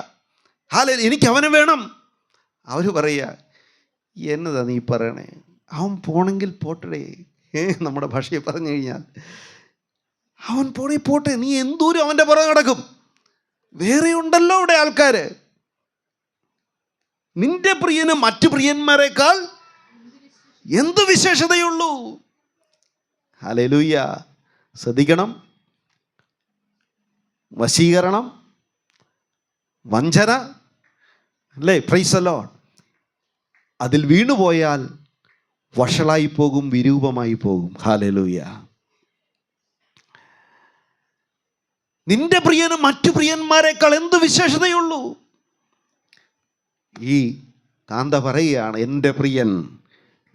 എനിക്ക് അവനെ വേണം. അവർ പറയുക, എന്നതാ നീ പറയണേ? അവൻ പോണെങ്കിൽ പോട്ടടേ. നമ്മുടെ ഭാഷയിൽ പറഞ്ഞു കഴിഞ്ഞാൽ, അവൻ പോണേ പോട്ടെ, നീ എന്തോരം അവൻ്റെ പുറകെ നടക്കും? വേറെ ഉണ്ടല്ലോ ഇവിടെ ആൾക്കാർ. നിന്റെ പ്രിയന് മറ്റു പ്രിയന്മാരെക്കാൾ എന്ത് വിശേഷതയുള്ളൂ? ഹല്ലേലൂയ. ശ്രദ്ധിക്കണം. വശീകരണം, വഞ്ചന അല്ലേ? Praise the Lord. അതിൽ വീണുപോയാൽ വഷളായി പോകും, വിരൂപമായി പോകും. ഹല്ലേലൂയ. നിന്റെ പ്രിയന് മറ്റു പ്രിയന്മാരെക്കാൾ എന്ത് വിശേഷതയുള്ളൂ? ഈ കാന്ത പറയുകയാണ്, എൻ്റെ പ്രിയൻ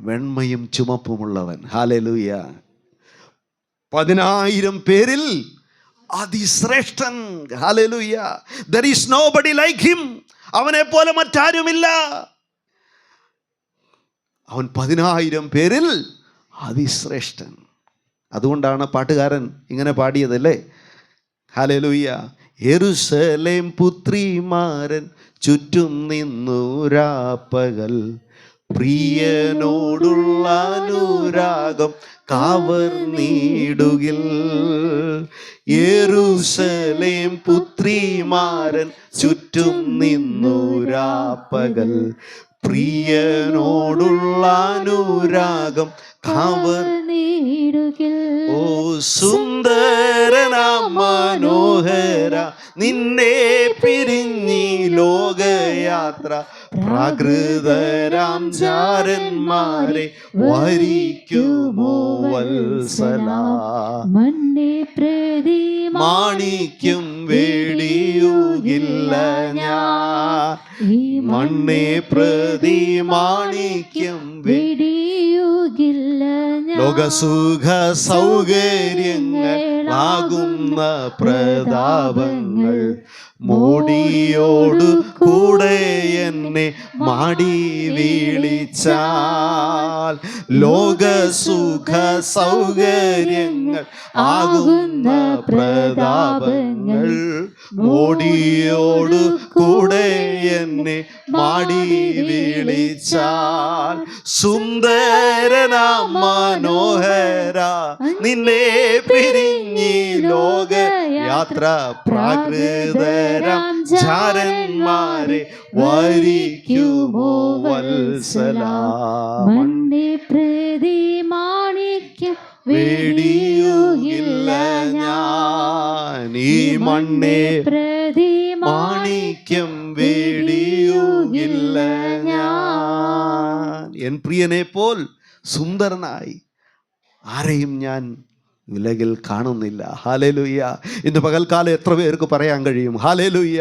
വെണ്മയും ചുമപ്പുമുള്ളവൻ. ഹല്ലേലൂയ. 10,000 പേരിൽ അതിശ്രേഷ്ഠൻ. Hallelujah. There is nobody like him. അവനെ പോലെ മറ്റാരുമില്ല. അവൻ 10,000 പേരിൽ അതിശ്രേഷ്ഠൻ. അതുകൊണ്ടാണ് പാട്ടുകാരൻ ഇങ്ങനെ പാടിയതല്ലേ? ഹല്ലേലൂയ. യെരൂശലേം പുത്രിമാരൻ ചുറ്റും നിന്നു രാപ്പകൽ, പ്രിയനോടുള്ള അനുരാഗം കവർന്നിടുകിൽ. യെരൂശലേം പുത്രിമാരൻ ചുറ്റും നിന്നു രാപ്പകൽ, പ്രിയനോടുള്ള അനുരാഗം കവർന്നിടുകിൽ. ഓ സുന്ദരനാം മനോഹര, നിന്നെ പിരിഞ്ഞി ലോകയാത്ര, പ്രാകൃതരാം ജാരന്മാരെ വരിക്കുമോ വത്സല. മണ്ണെ പ്രതി മാണിക്യം വേടിയുകില്ല ഞാൻ, മണ്ണെ പ്രതി മാണിക്യം വേടിയുകില്ല ഞാൻ. ലോകസുഖ സൗകര്യങ്ങളാകുന്ന പ്രതാപങ്ങൾ മോടിയോടു കൂടെ എന്നെ മാടി വീളിച്ചാൽ, ലോകസുഖ സൗകര്യങ്ങൾ ആകുന്ന പ്രതാപങ്ങൾ മോടിയോടു കൂടെ എന്നെ മാടി വീളിച്ചാൽ, സുന്ദരനാം മനോഹര, നിന്നെ പിരിഞ്ഞി ലോകയാത്ര, പ്രാകൃതരാം ജാരന്മാരെ വരിക്കുമോ വത്സല. മണ്ണെ പ്രതി മാണിക്യം വെടിയുകില്ല ഞാൻ ഈ മണ്ണേ മാണിക്യം വെടിയുകില്ല ഞാൻ. എൻ പ്രിയനെ പോൽ സുന്ദരനായി ആരെയും ഞാൻ ഉലകിൽ കാണുന്നില്ല. ഹല്ലേലൂയ. ഇന്ന് പകൽക്കാലം എത്ര പേർക്ക് പറയാൻ കഴിയും ഹല്ലേലൂയ,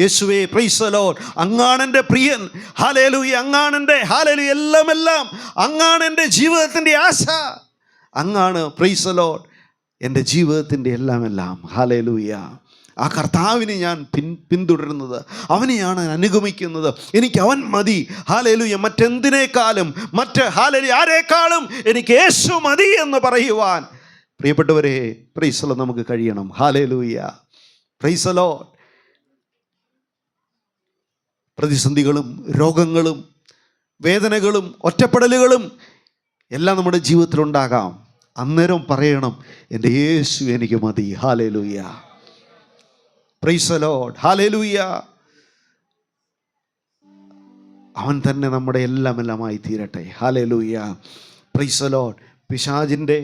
യേശുവേ പ്രൈസ് ദി ലോർഡ്, അങ്ങാണെൻ്റെ പ്രിയൻ. ഹല്ലേലൂയ. അങ്ങാണെൻ്റെ ഹല്ലേലൂയ എല്ലാം അങ്ങാണെൻ്റെ ജീവിതത്തിൻ്റെ ആശ. അങ്ങാണ് പ്രൈസ് ദി ലോർഡ് എൻ്റെ ജീവിതത്തിൻ്റെ എല്ലാം. ഹല്ലേലൂയ. ആ കർത്താവിനെ ഞാൻ പിന്തുടരുന്നത്, അവനെയാണ് അനുഗമിക്കുന്നത്. എനിക്ക് അവൻ മതി. ഹല്ലേലൂയ. മറ്റെന്തിനേക്കാളും ഹല്ലേലൂയ ആരെക്കാളും എനിക്ക് യേശു മതി എന്ന് പറയുവാൻ പ്രിയപ്പെട്ടവരെ പ്രൈസ് ദി ലോർഡ് നമുക്ക് കഴിയണം. ഹല്ലേലൂയ. Praise the Lord. പ്രതിസന്ധികളും രോഗങ്ങളും വേദനകളും ഒറ്റപ്പെടലുകളും എല്ലാം നമ്മുടെ ജീവിതത്തിലുണ്ടാകാം. അന്നേരം പറയണം, എൻ്റെ യേശു എനിക്ക് മതി. Hallelujah. Praise the Lord. Hallelujah. അവൻ തന്നെ നമ്മുടെ എല്ലാമായി തീരട്ടെ. ഹല്ലേലൂയ. Praise the Lord. പിശാചിൻ്റെ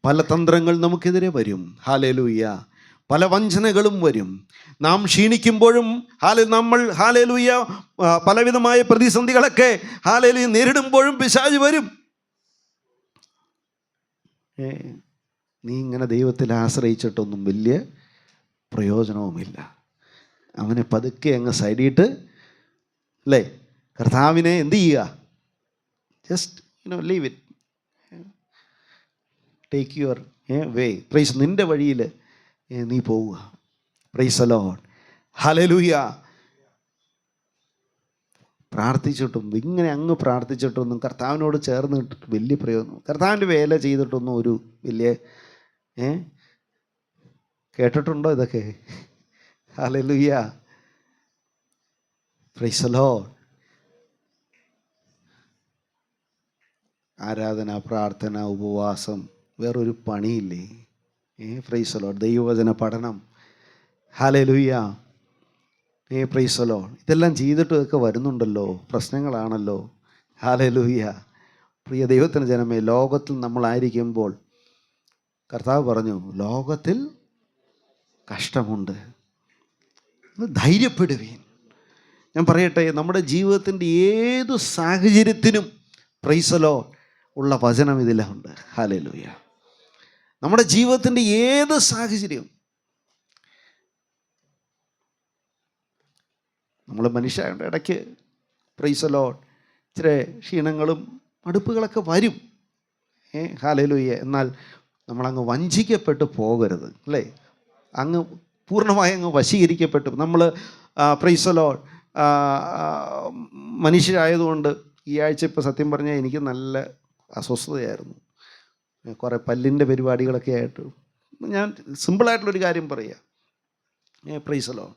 പല തന്ത്രങ്ങൾ നമുക്കെതിരെ വരും. ഹല്ലേലൂയ. പല വഞ്ചനകളും വരും. നാം ക്ഷീണിക്കുമ്പോഴും നമ്മൾ ഹല്ലേലൂയ പലവിധമായ പ്രതിസന്ധികളൊക്കെ ഹല്ലേലൂയ നേരിടുമ്പോഴും പിശാച് വരും. നീ ഇങ്ങനെ ദൈവത്തിൽ ആശ്രയിച്ചിട്ടൊന്നും വലിയ പ്രയോജനവുമില്ല. അവനെ പതുക്കെ അങ്ങ് സൈഡിട്ട് അല്ലേ, കർത്താവിനെ എന്ത് ചെയ്യുക, just leave it, take your way. Praise, നിൻ്റെ വഴിയിൽ നീ പോവുക. Praise the Lord. ഹല്ലേലൂയ. പ്രാർത്ഥിച്ചിട്ടും ഇങ്ങനെ അങ്ങ് പ്രാർത്ഥിച്ചിട്ടൊന്നും കർത്താവിനോട് ചേർന്ന് വലിയ പ്രയോജനം, കർത്താവിൻ്റെ വേല ചെയ്തിട്ടൊന്നും ഒരു വലിയ കേട്ടിട്ടുണ്ടോ ഇതൊക്കെ? ഹല്ലേലൂയ. Praise the Lord. ആരാധന, പ്രാർത്ഥന, ഉപവാസം, വേറൊരു പണിയില്ലേ? Price the Lord. ദൈവവചന പഠനം. ഹല്ലേലൂയ. Praise the Lord. ഇതെല്ലാം ചെയ്തിട്ടും ഒക്കെ വരുന്നുണ്ടല്ലോ, പ്രശ്നങ്ങളാണല്ലോ. ഹല്ലേലൂയ. പ്രിയ ദൈവത്തിന് ജനമേ, ലോകത്തിൽ നമ്മളായിരിക്കുമ്പോൾ കർത്താവ് പറഞ്ഞു, ലോകത്തിൽ കഷ്ടമുണ്ട്, ധൈര്യപ്പെടുവീൻ. ഞാൻ പറയട്ടെ, നമ്മുടെ ജീവിതത്തിൻ്റെ ഏതു സാഹചര്യത്തിനും പ്രൈസ് ദി ലോർഡ് ഉള്ള വചനം ഇതിലുണ്ട്. ഹല്ലേലൂയ. നമ്മുടെ ജീവിതത്തിൻ്റെ ഏത് സാഹചര്യം, നമ്മൾ മനുഷ്യരുടെ ഇടയ്ക്ക് പ്രൈസ് ദി ലോർഡ് ഇച്ചിരി ക്ഷീണങ്ങളും മടുപ്പുകളൊക്കെ വരും. ഹല്ലേലൂയ. എന്നാൽ നമ്മളങ്ങ് വഞ്ചിക്കപ്പെട്ട് പോകരുത് അല്ലേ, അങ്ങ് പൂർണ്ണമായി അങ്ങ് വശീകരിക്കപ്പെട്ടു. നമ്മൾ പ്രൈസ് ദി ലോർഡ് മനുഷ്യരായതുകൊണ്ട് ഈ ആഴ്ച ഇപ്പോൾ സത്യം പറഞ്ഞാൽ എനിക്ക് നല്ല അസ്വസ്ഥതയായിരുന്നു. കുറേ പല്ലിൻ്റെ പരിപാടികളൊക്കെ ആയിട്ട് ഞാൻ സിമ്പിളായിട്ടുള്ളൊരു കാര്യം പറയുക. Praise the Lord.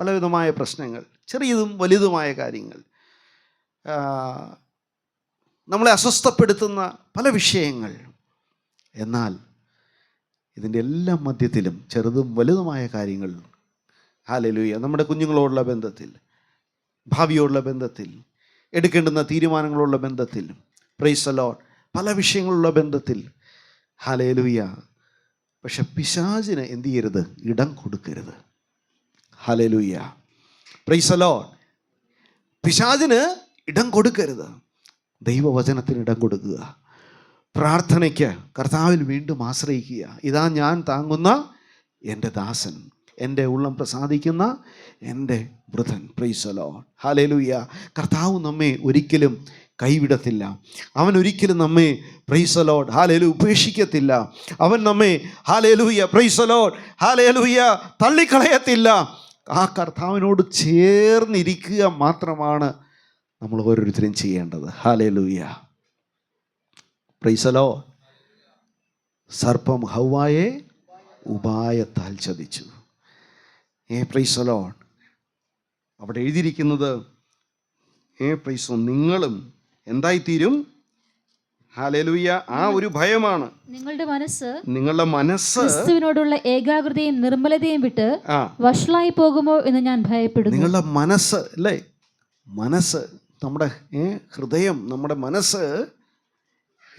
പലവിധമായ പ്രശ്നങ്ങൾ, ചെറിയതും വലുതുമായ കാര്യങ്ങൾ, നമ്മളെ അസ്വസ്ഥപ്പെടുത്തുന്ന പല വിഷയങ്ങൾ. എന്നാൽ ഇതിൻ്റെ എല്ലാ മധ്യത്തിലും ചെറുതും വലുതുമായ കാര്യങ്ങൾ, ഹല്ലേലൂയ, നമ്മുടെ കുഞ്ഞുങ്ങളോടുള്ള ബന്ധത്തിൽ, ഭാവിയോടുള്ള ബന്ധത്തിൽ, എടുക്കേണ്ടുന്ന തീരുമാനങ്ങളുള്ള ബന്ധത്തിൽ, പ്രൈസ് ദി ലോർഡ്, പല വിഷയങ്ങളുള്ള ബന്ധത്തിൽ, ഹല്ലേലൂയ. പക്ഷെ പിശാചിന് എന്ത് ചെയ്യരുത്? ഇടം കൊടുക്കരുത്. ഹല്ലേലൂയ. Praise the Lord. പിശാചിന് ഇടം കൊടുക്കരുത്. ദൈവവചനത്തിന് ഇടം കൊടുക്കുക. പ്രാർത്ഥനയ്ക്ക് കർത്താവിൽ വീണ്ടും ആശ്രയിക്കുക. ഇതാ ഞാൻ താങ്ങുന്ന എൻ്റെ ദാസൻ, എൻ്റെ ഉള്ളം പ്രസാദിക്കുന്ന എൻ്റെ വൃതൻ. Praise the Lord. ഹല്ലേലൂയ. കർത്താവ് നമ്മെ ഒരിക്കലും കൈവിടത്തില്ല. അവൻ ഒരിക്കലും നമ്മെ പ്രൈസ് ദി ലോർഡ് ഹല്ലേലൂയ ഉപേക്ഷിക്കത്തില്ല. അവൻ നമ്മെ ഹല്ലേലൂയ പ്രൈസ് ദി ലോർഡ് ഹല്ലേലൂയ തള്ളിക്കളയത്തില്ല. ആ കർത്താവിനോട് ചേർന്നിരിക്കുക മാത്രമാണ് നമ്മൾ ഓരോരുത്തരും ചെയ്യേണ്ടത്. ഹല്ലേലൂയ. Praise the Lord. സർപ്പം ഹവ്വായെ ഉപായത്താൽ ചതിച്ചു. Praise the Lord. അവിടെ എഴുതിയിരിക്കുന്നത് പ്രൈസ് നിങ്ങളും എന്തായിത്തീരും? ഹല്ലേലൂയ. ആ ഒരു ഭയമാണ്. നിങ്ങളുടെ മനസ്സ് ക്രിസ്തുവിനോടുള്ള ഏകാഗ്രതയും നിർമ്മലതയും വിട്ട് വഷളായി പോകുമോ എന്ന് ഞാൻ ഭയപ്പെടുന്നു. നിങ്ങളുടെ മനസ്സ് അല്ലേ, മനസ്സ്, നമ്മുടെ ഹൃദയം, നമ്മുടെ മനസ്സ്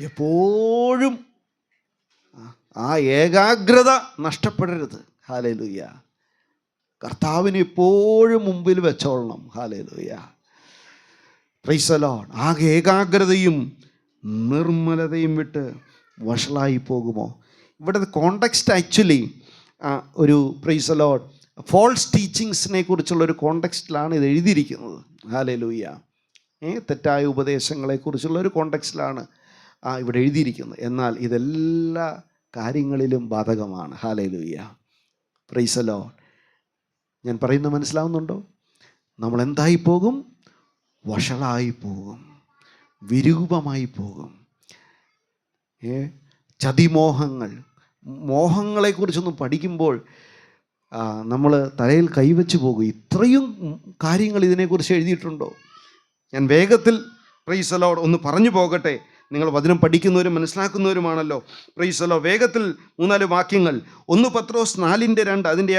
എപ്പോഴും ആ ഏകാഗ്രത നഷ്ടപ്പെടരുത്. ഹല്ലേലൂയ. കർത്താവിനെ എപ്പോഴും മുമ്പിൽ വെച്ചോളണം. ഹല്ലേലൂയ. Praise the Lord. ആകെ ഏകാഗ്രതയും നിർമ്മലതയും വിട്ട് വഷളായി പോകുമോ? ഇവിടുത്തെ കോണ്ടെക്സ്റ്റ് ആക്ച്വലി ഒരു പ്രൈസ് ദി ലോർഡ് ഫോൾസ് ടീച്ചിങ്സിനെ കുറിച്ചുള്ളൊരു കോണ്ടെക്സ്റ്റിലാണ് ഇത് എഴുതിയിരിക്കുന്നത്. ഹല്ലേലൂയ. തെറ്റായ ഉപദേശങ്ങളെക്കുറിച്ചുള്ള ഒരു കോണ്ടെക്സ്റ്റിലാണ് ഇവിടെ എഴുതിയിരിക്കുന്നത്. എന്നാൽ ഇതെല്ലാ കാര്യങ്ങളിലും ബാധകമാണ്. ഹല്ലേലൂയ. Praise the Lord. ഞാൻ പറയുന്നത് മനസ്സിലാവുന്നുണ്ടോ? നമ്മൾ എന്തായി പോകും? വഷളായി പോകും, വിരൂപമായി പോകും. ചതിമോഹങ്ങൾ, മോഹങ്ങളെക്കുറിച്ചൊന്നും പഠിക്കുമ്പോൾ നമ്മൾ തലയിൽ കൈവച്ച് പോകും. ഇത്രയും കാര്യങ്ങൾ ഇതിനെക്കുറിച്ച് എഴുതിയിട്ടുണ്ടോ? ഞാൻ വേഗത്തിൽ പ്രൈസ് ദി ലോർഡ് ഒന്ന് പറഞ്ഞു പോകട്ടെ. നിങ്ങൾ വചനം പഠിക്കുന്നവരും മനസ്സിലാക്കുന്നവരുമാണല്ലോ. Praise the Lord. വേഗത്തിൽ 3-4 വാക്യങ്ങൾ. 1 പത്രോസ് 4:2 അതിൻ്റെ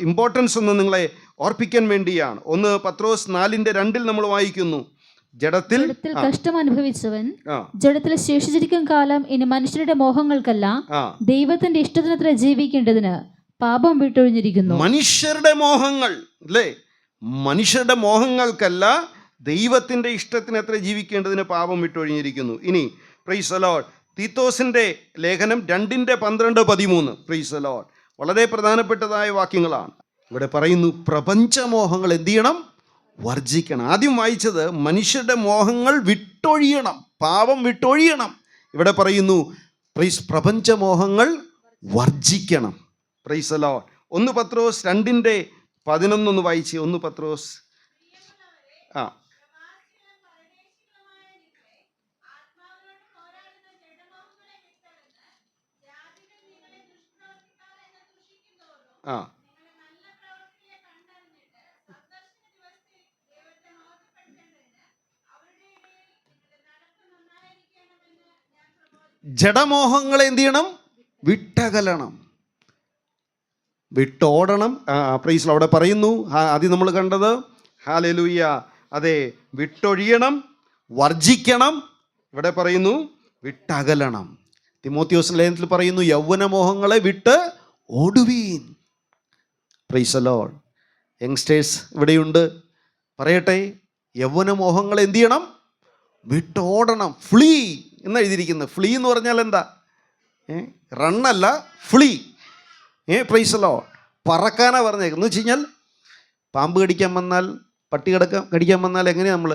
ഇമ്പോർട്ടൻസ് ഒന്ന് നിങ്ങളെ ഓർപ്പിക്കാൻ വേണ്ടിയാണ്. 1 പത്രോസ് 4:2 നമ്മൾ വായിക്കുന്നു. ജഡത്തിൽ കഷ്ടം അനുഭവിച്ചവൻ ജഡത്തിൽ ശേഷിച്ചിരിക്കും കാലം ഇനി മനുഷ്യരുടെ മോഹങ്ങൾക്കല്ല ദൈവത്തിന്റെ ഇഷ്ടത്തിനത്ര ജീവിക്കേണ്ടതിന് പാപം വിട്ടൊഴിഞ്ഞിരിക്കുന്നു. മനുഷ്യരുടെ മോഹങ്ങൾ അല്ലേ? മനുഷ്യരുടെ മോഹങ്ങൾക്കല്ല ദൈവത്തിൻ്റെ ഇഷ്ടത്തിന് എത്ര ജീവിക്കേണ്ടതിന് പാപം വിട്ടൊഴിഞ്ഞിരിക്കുന്നു. ഇനി പ്രൈസ് ദി ലോർഡ്. തീത്തോസിൻ്റെ ലേഖനം 2:12-13. Price the Lord. വളരെ പ്രധാനപ്പെട്ടതായ വാക്യങ്ങളാണ്. ഇവിടെ പറയുന്നു പ്രപഞ്ചമോഹങ്ങൾ എന്ത് ചെയ്യണം? വർജിക്കണം. ആദ്യം വായിച്ചത് മനുഷ്യരുടെ മോഹങ്ങൾ വിട്ടൊഴിയണം, പാപം വിട്ടൊഴിയണം. ഇവിടെ പറയുന്നു പ്രപഞ്ചമോഹങ്ങൾ വർജിക്കണം. Praise the Lord. 1 പത്രോസ് 2:11 വായിച്ച്. 1 പത്രോസ് ജഡമോഹങ്ങളെ എന്ത് ചെയ്യണം? വിട്ടകലണം, വിട്ടോടണം. പ്രൈസ് അവിടെ പറയുന്നു. ആദ്യം നമ്മൾ കണ്ടത് ഹല്ലേലൂയ. അതെ, വിട്ടൊഴിയണം, വർജിക്കണം. ഇവിടെ പറയുന്നു വിട്ടകലണം. തിമോത്തിയോസ് ലേഖനത്തിൽ പറയുന്നു യൗവനമോഹങ്ങളെ വിട്ട് ഓടുവീൻ. Praise the Lord. യങ്സ്റ്റേഴ്സ് ഇവിടെയുണ്ട്. പറയട്ടെ, യൗവനമോഹങ്ങളെ എന്ത് ചെയ്യണം? വിട്ടോടണം. ഫ്ലീ എന്ന് എഴുതിയിരിക്കുന്നത്. ഫ്ലീ എന്ന് പറഞ്ഞാൽ എന്താ? റണ്ണല്ല, ഫ്ലീ. Praise the Lord. പറക്കാനാ പറഞ്ഞേക്കുന്നത്. എന്ന് വെച്ച് കഴിഞ്ഞാൽ പാമ്പ് കടിക്കാൻ വന്നാൽ, പട്ടി കടിക്കാൻ വന്നാൽ എങ്ങനെയാണ് നമ്മൾ?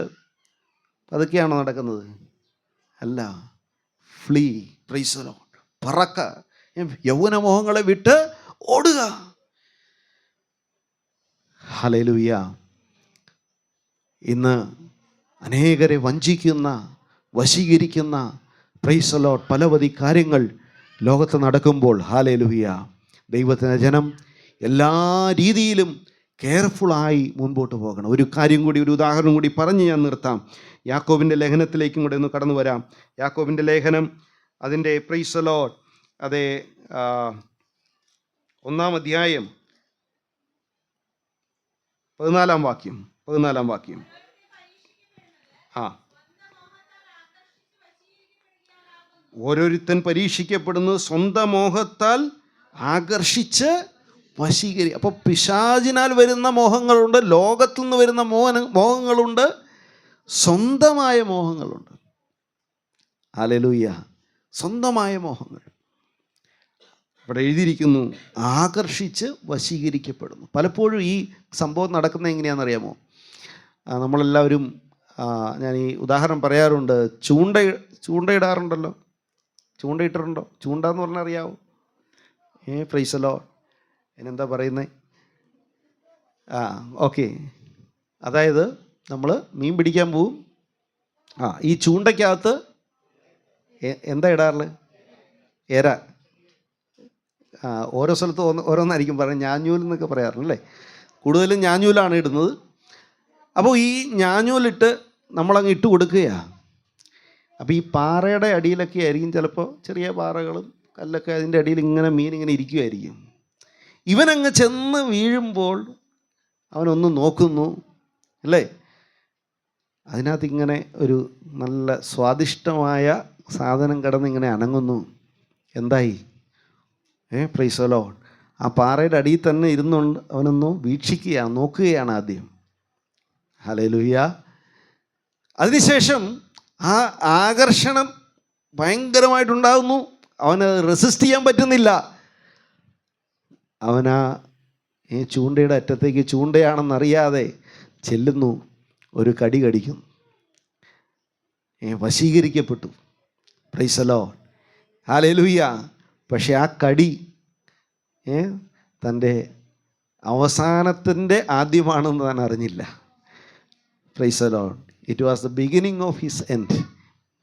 അതൊക്കെയാണോ നടക്കുന്നത്? അല്ല, ഫ്ലീ. Praise the Lord. പറക്ക. യൗവനമോഹങ്ങളെ വിട്ട് ഓടുക. ഹല്ലേലൂയ. ഇന്ന് അനേകരെ വഞ്ചിക്കുന്ന, വശീകരിക്കുന്ന പ്രൈസ് ദി ലോർഡ് പലവധി കാര്യങ്ങൾ ലോകത്ത് നടക്കുമ്പോൾ ഹല്ലേലൂയ, ദൈവത്തിൻ്റെ ജനം എല്ലാ രീതിയിലും കെയർഫുള്ളായി മുൻപോട്ട് പോകണം. ഒരു കാര്യം കൂടി, ഒരു ഉദാഹരണം കൂടി പറഞ്ഞ് ഞാൻ നിർത്താം. യാക്കോബിൻ്റെ ലേഖനത്തിലേക്കും കൂടെ ഒന്ന് കടന്നു വരാം. യാക്കോബിൻ്റെ ലേഖനം അതിൻ്റെ പ്രൈസ് ദി ലോർഡ് അതേ 1-ാം അധ്യായം 14-ാം വാക്യം. ഓരോരുത്തൻ പരീക്ഷിക്കപ്പെടുന്നത് സ്വന്തം മോഹത്താൽ ആകർഷിച്ച് വശീകരി. അപ്പോൾ പിശാചിനാൽ വരുന്ന മോഹങ്ങളുണ്ട്, ലോകത്തു നിന്ന് വരുന്ന മോഹങ്ങളുണ്ട്, സ്വന്തമായ മോഹങ്ങളുണ്ട്. ഹല്ലേലൂയ. സ്വന്തമായ മോഹങ്ങൾ ഇവിടെ എഴുതിയിരിക്കുന്നു, ആകർഷിച്ച് വശീകരിക്കപ്പെടുന്നു. പലപ്പോഴും ഈ സംഭവം നടക്കുന്നത് എങ്ങനെയാണെന്നറിയാമോ? നമ്മളെല്ലാവരും ഞാൻ ഈ ഉദാഹരണം പറയാറുണ്ട്. ചൂണ്ടയിടാറുണ്ടല്ലോ. ചൂണ്ടയിട്ടിട്ടുണ്ടോ? ചൂണ്ട എന്ന് പറഞ്ഞാൽ അറിയാവോ? Price the Lord. അതിനെന്താ പറയുന്നത്? ഓക്കെ. അതായത് നമ്മൾ മീൻ പിടിക്കാൻ പോവും. ഈ ചൂണ്ടയ്ക്കകത്ത് എന്താ ഇടാറുള്ളത്? എര. ഓരോ സ്ഥലത്തും ഓരോന്നായിരിക്കും പറയുന്നത്. ഞാഞ്ഞൂൽ എന്നൊക്കെ പറയാറുണ്ടല്ലേ. കൂടുതലും ഞാഞ്ഞൂലാണ് ഇടുന്നത്. അപ്പോൾ ഈ ഞാഞ്ഞൂലിട്ട് നമ്മളങ്ങ് ഇട്ട് കൊടുക്കുകയാണ്. അപ്പോൾ ഈ പാറയുടെ അടിയിലൊക്കെ ആയിരിക്കും ചിലപ്പോൾ ചെറിയ പാറകളും കല്ലൊക്കെ, അതിൻ്റെ അടിയിൽ ഇങ്ങനെ മീൻ ഇങ്ങനെ ഇരിക്കുമായിരിക്കും. ഇവനങ്ങ് ചെന്ന് വീഴുമ്പോൾ അവനൊന്ന് നോക്കുന്നു അല്ലേ, അതിനകത്ത് ഇങ്ങനെ ഒരു നല്ല സ്വാദിഷ്ടമായ സാധനം കിടന്ന് ഇങ്ങനെ അനങ്ങുന്നു. എന്തായി? Price the Lord. ആ പാറയുടെ അടിയിൽ തന്നെ ഇരുന്നുകൊണ്ട് അവനൊന്ന് വീക്ഷിക്കുകയാണ്, നോക്കുകയാണ് ആദ്യം. ഹല്ലേലൂയ. അതിനുശേഷം ആ ആകർഷണം ഭയങ്കരമായിട്ടുണ്ടാകുന്നു. അവന് റെസിസ്റ്റ് ചെയ്യാൻ പറ്റുന്നില്ല. അവനാ ചൂണ്ടയുടെ അറ്റത്തേക്ക് ചൂണ്ടയാണെന്നറിയാതെ ചെല്ലുന്നു, ഒരു കടി കടിക്കുന്നു. വശീകരിക്കപ്പെട്ടു. Praise the Lord. ഹല്ലേലൂയ. പക്ഷെ ആ കടി തൻ്റെ അവസാനത്തിൻ്റെ ആദ്യമാണെന്ന് താൻ അറിഞ്ഞില്ല. Praise the Lord. It was the beginning of his end.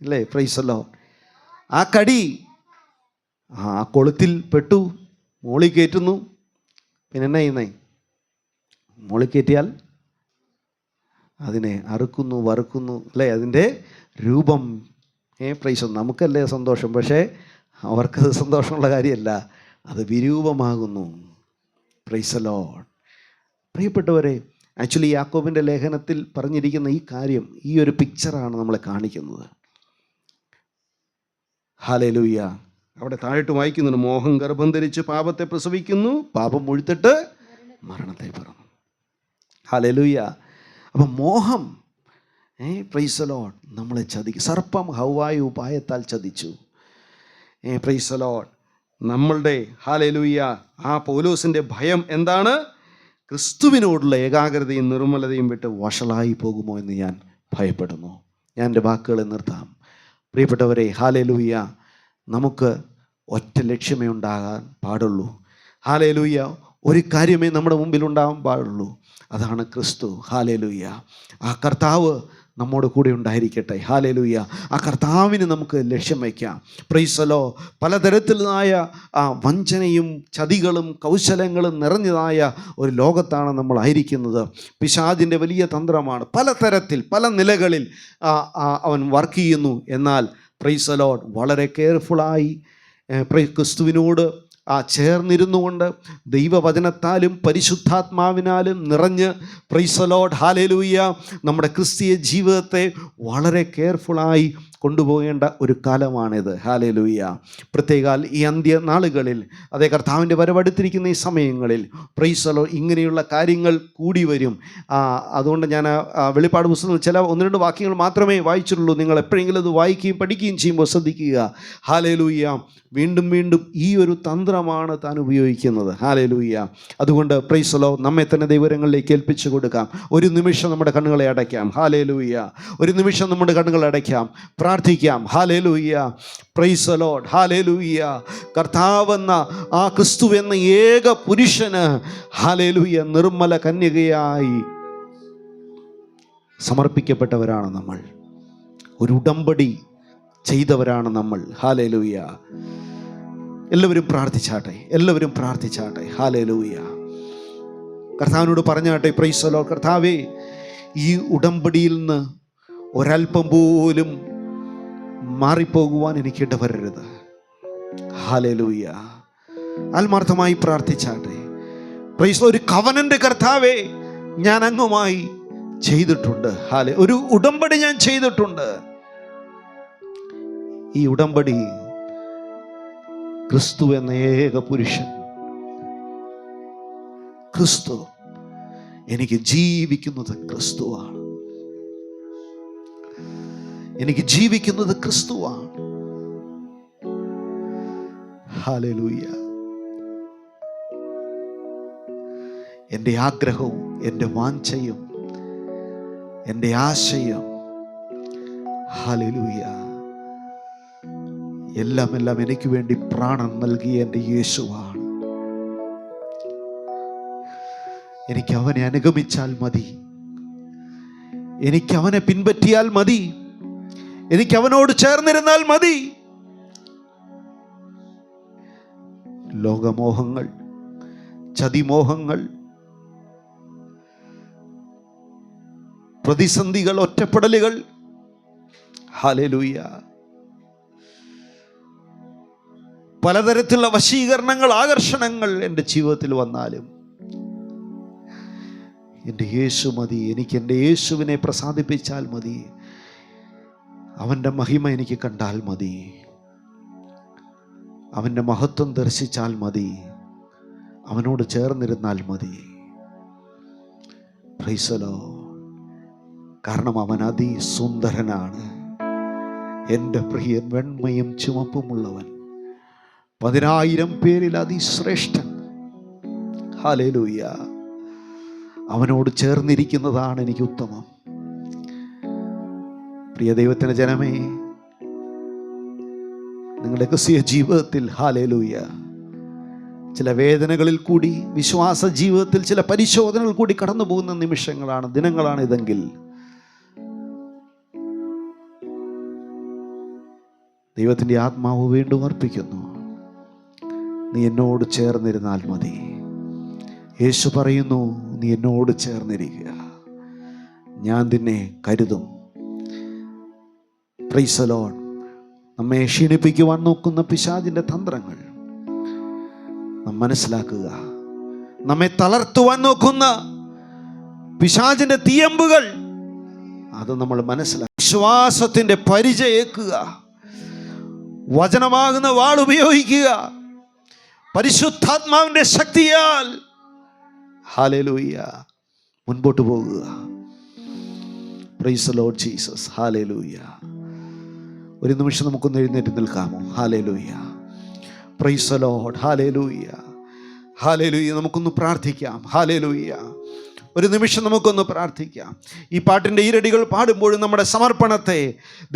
ഇല്ലേ? Praise the Lord. ആ കടി ആ കൊളുത്തിൽ പെട്ടു, മോളിൽ കയറ്റുന്നു. പിന്നെ എന്നാ ചെയ്യുന്നേ? മോളിൽ കയറ്റിയാൽ അതിനെ അറുക്കുന്നു, വറുക്കുന്നു. അല്ലേ? അതിൻ്റെ രൂപം. പ്രൈസ്. നമുക്കല്ലേ സന്തോഷം, പക്ഷേ അവർക്കത് സന്തോഷമുള്ള കാര്യമല്ല, അത് വിരൂപമാകുന്നു. Praise the Lord. പ്രിയപ്പെട്ടവരെ, ആക്ച്വലി യാക്കോബിൻ്റെ ലേഖനത്തിൽ പറഞ്ഞിരിക്കുന്ന ഈ കാര്യം, ഈ ഒരു പിക്ചറാണ് നമ്മളെ കാണിക്കുന്നത്. ഹല്ലേലൂയ. അവിടെ താഴോട്ട് വായിക്കുന്നുണ്ട്, മോഹം ഗർഭം ധരിച്ച് പാപത്തെ പ്രസവിക്കുന്നു, പാപം മുഴുത്തിട്ട് മരണത്തെ പിറന്നു. ഹല്ലേലൂയ. അപ്പം മോഹം, പ്രൈസ് ദി ലോർഡ്, നമ്മളെ ചതിക്കും. സർപ്പം ഹവ്വായെ ഉപായത്താൽ ചതിച്ചു. Praise the Lord. നമ്മളുടെ ഹല്ലേലൂയ ആ പൗലോസിൻ്റെ ഭയം എന്താണ്? ക്രിസ്തുവിനോടുള്ള ഏകാഗ്രതയും നിർമ്മലതയും വിട്ട് വഷളായി പോകുമോ എന്ന് ഞാൻ ഭയപ്പെടുന്നു. ഞാൻ എൻ്റെ വാക്കുകളെ നിർത്താം. പ്രിയപ്പെട്ടവരെ, ഹല്ലേലൂയ, നമുക്ക് ഒറ്റ ലക്ഷ്യമേ ഉണ്ടാകാൻ പാടുള്ളൂ. ഹല്ലേലൂയ. ഒരു കാര്യമേ നമ്മുടെ മുമ്പിൽ ഉണ്ടാകാൻ പാടുള്ളൂ, അതാണ് ക്രിസ്തു. ഹല്ലേലൂയ. ആ കർത്താവ് നമ്മോട് കൂടെ ഉണ്ടായിരിക്കട്ടെ. ഹല്ലേലൂയ. ആ കർത്താവിന് നമുക്ക് ലക്ഷ്യം വയ്ക്കാം. Price the Lord. പലതരത്തിലായ വഞ്ചനയും ചതികളും കൗശലങ്ങളും നിറഞ്ഞതായ ഒരു ലോകത്താണ് നമ്മളായിരിക്കുന്നത്. പിശാചിൻ്റെ വലിയ തന്ത്രമാണ്. പലതരത്തിൽ പല നിലകളിൽ അവൻ വർക്ക് ചെയ്യുന്നു. എന്നാൽ പ്രൈസ് ദി ലോർഡ് വളരെ കെയർഫുള്ളായി ക്രിസ്തുവിനോട് ചേർന്നിരുന്നു കൊണ്ട് ദൈവവചനത്താലും പരിശുദ്ധാത്മാവിനാലും നിറഞ്ഞ് പ്രൈസ് ദി ലോർഡ് ഹല്ലേലൂയ നമ്മുടെ ക്രിസ്തീയ ജീവിതത്തെ വളരെ കെയർഫുള്ളായി കൊണ്ടുപോകേണ്ട ഒരു കാലമാണിത്. ഹല്ലേലൂയ. പ്രത്യേകാൽ ഈ അന്ത്യ നാളുകളിൽ, അതേ കർത്താവിൻ്റെ വരവടുത്തിരിക്കുന്ന ഈ സമയങ്ങളിൽ പ്രൈസ് ദി ലോർഡ് ഇങ്ങനെയുള്ള കാര്യങ്ങൾ കൂടി വരും. അതുകൊണ്ട് ഞാൻ വെളിപ്പാട് പുസ്തകത്തിൽ ചില 1-2 വാക്യങ്ങൾ മാത്രമേ വായിച്ചിട്ടുള്ളൂ. നിങ്ങൾ എപ്പോഴെങ്കിലും അത് വായിക്കുകയും പഠിക്കുകയും ചെയ്യുമ്പോൾ ശ്രദ്ധിക്കുക. ഹല്ലേലൂയ. വീണ്ടും വീണ്ടും ഈ ഒരു തന്ത്രമാണ് താൻ ഉപയോഗിക്കുന്നത്. ഹല്ലേലൂയ. അതുകൊണ്ട് പ്രൈസ് ദി ലോർഡ് നമ്മെ തന്നെ ദൈവങ്ങളിലേക്ക് ഏൽപ്പിച്ചു കൊടുക്കാം. ഒരു നിമിഷം നമ്മുടെ കണ്ണുകളെ അടയ്ക്കാം. ഹല്ലേലൂയ. ഒരു നിമിഷം നമ്മുടെ കണ്ണുകളെ അടയ്ക്കാം, പ്രാർത്ഥിക്കാം. ഹല്ലേലൂയ. Praise the Lord. ഹല്ലേലൂയ. കർത്താവെന്ന ആ ക്രിസ്തു എന്ന ഏക പുരുഷന് ഹല്ലേലൂയ നിർമ്മല കന്യകയായി സമർപ്പിക്കപ്പെട്ടവരാണ് നമ്മൾ. ഒരു ഉടമ്പടി ചെയ്തവരാണ് നമ്മൾ. ഹല്ലേലൂയ. എല്ലാവരും പ്രാർത്ഥിച്ചാട്ടെ, എല്ലാവരും പ്രാർത്ഥിച്ചാട്ടെ. ഹല്ലേലൂയ. കർത്താവിനോട് പറഞ്ഞാട്ടെ, പ്രൈസ് ദി ലോർഡ്, കർത്താവേ, ഈ ഉടമ്പടിയിൽ നിന്ന് ഒരല്പം പോലും മാറിപ്പോകുവാൻ എനിക്ക് ഇടവരരുത്. ഹല്ലേലൂയ. ആത്മാർത്ഥമായി പ്രാർത്ഥിച്ചാട്ടെ. Praise the Lord. ഒരു കവനന്റ് കർത്താവേ ഞാൻ അങ്ങുമായി ചെയ്തിട്ടുണ്ട്. ഒരു ഉടമ്പടി ഞാൻ ചെയ്തിട്ടുണ്ട്. ഈ ഉടമ്പടി ക്രിസ്തു എന്ന ഏക പുരുഷൻ, ക്രിസ്തു, എനിക്ക് ജീവിക്കുന്നത് ക്രിസ്തുവാണ്. എനിക്ക് ജീവിക്കുന്നത് ക്രിസ്തുവാണ്. ഹല്ലേലൂയ. എൻ്റെ ആഗ്രഹവും എൻ്റെ വാഞ്ചയും എൻ്റെ ആശയം, ഹല്ലേലൂയ, എല്ലാം എനിക്ക് വേണ്ടി പ്രാണൻ നൽകിയ എൻ്റെ യേശുവാണ്. എനിക്ക് അവനെ അനുഗമിച്ചാൽ മതി, എനിക്ക് അവനെ പിൻപറ്റിയാൽ മതി, എനിക്ക് അവനോട് ചേർന്നിരുന്നാൽ മതി. ലോകമോഹങ്ങൾ, ചതിമോഹങ്ങൾ, പ്രതിസന്ധികൾ, ഒറ്റപ്പെടലുകൾ, ഹല്ലേലൂയ, പലതരത്തിലുള്ള വശീകരണങ്ങൾ, ആകർഷണങ്ങൾ എൻ്റെ ജീവിതത്തിൽ വന്നാലും എൻ്റെ യേശു മതി. എനിക്ക് എൻ്റെ യേശുവിനെ പ്രസാദിപ്പിച്ചാൽ മതി. അവൻ്റെ മഹിമ എനിക്ക് കണ്ടാൽ മതി. അവൻ്റെ മഹത്വം ദർശിച്ചാൽ മതി, അവനോട് ചേർന്നിരുന്നാൽ മതി. Price the Lord. കാരണം അവൻ അതിസുന്ദരനാണ്. എൻ്റെ പ്രിയൻ വെണ്മയും ചുമപ്പുമുള്ളവൻ, 10,000 പേരിൽ അതിശ്രേഷ്ഠൻ. ഹല്ലേലൂയ. അവനോട് ചേർന്നിരിക്കുന്നതാണ് എനിക്ക് ഉത്തമം. പ്രിയ ദൈവത്തിൻ്റെ ജനമേ, നിങ്ങളുടെ ക്രിസ്തീയ ജീവിതത്തിൽ ഹല്ലേലൂയ ചില വേദനകളിൽ കൂടി, വിശ്വാസ ജീവിതത്തിൽ ചില പരിശോധനകൾ കൂടി കടന്നു പോകുന്ന നിമിഷങ്ങളാണ്, ദിനങ്ങളാണ് ഇതെങ്കിൽ ദൈവത്തിൻ്റെ ആത്മാവ് വീണ്ടും അർപ്പിക്കുന്നു, നീ എന്നോട് ചേർന്നിരുന്നാൽ മതി. യേശു പറയുന്നു, നീ എന്നോട് ചേർന്നിരിക്കുക, ഞാൻ നിന്നെ കരുതും. Price the Lord. നമ്മെ ക്ഷീണിപ്പിക്കുവാൻ നോക്കുന്ന പിശാചിൻ്റെ തന്ത്രങ്ങൾ നാം മനസ്സിലാക്കുക. നമ്മെ തളർത്തുവാൻ നോക്കുന്ന പിശാചിൻ്റെ തീയമ്പുകൾ അത് നമ്മൾ മനസ്സിലാക്കുക. വിശ്വാസത്തിൻ്റെ പരിചയേക്കുക, വചനമാകുന്ന വാൾ ഉപയോഗിക്കുക, പരിശുദ്ധാത്മാവിൻ്റെ ശക്തിയാൽ ഹല്ലേലൂയ മുൻപോട്ട് പോകുക. Praise the Lord Jesus. ഹല്ലേലൂയ. ഒരു നിമിഷം നമുക്കൊന്ന് എഴുന്നേറ്റ് നിൽക്കാമോ? ഹല്ലേലൂയ. Praise the Lord. ഹല്ലേലൂയ. ഹല്ലേലൂയ. നമുക്കൊന്ന് പ്രാർത്ഥിക്കാം. ഹല്ലേലൂയ. ഒരു നിമിഷം നമുക്കൊന്ന് പ്രാർത്ഥിക്കാം. ഈ പാട്ടിൻ്റെ ഈരടികൾ പാടുമ്പോഴും നമ്മുടെ സമർപ്പണത്തെ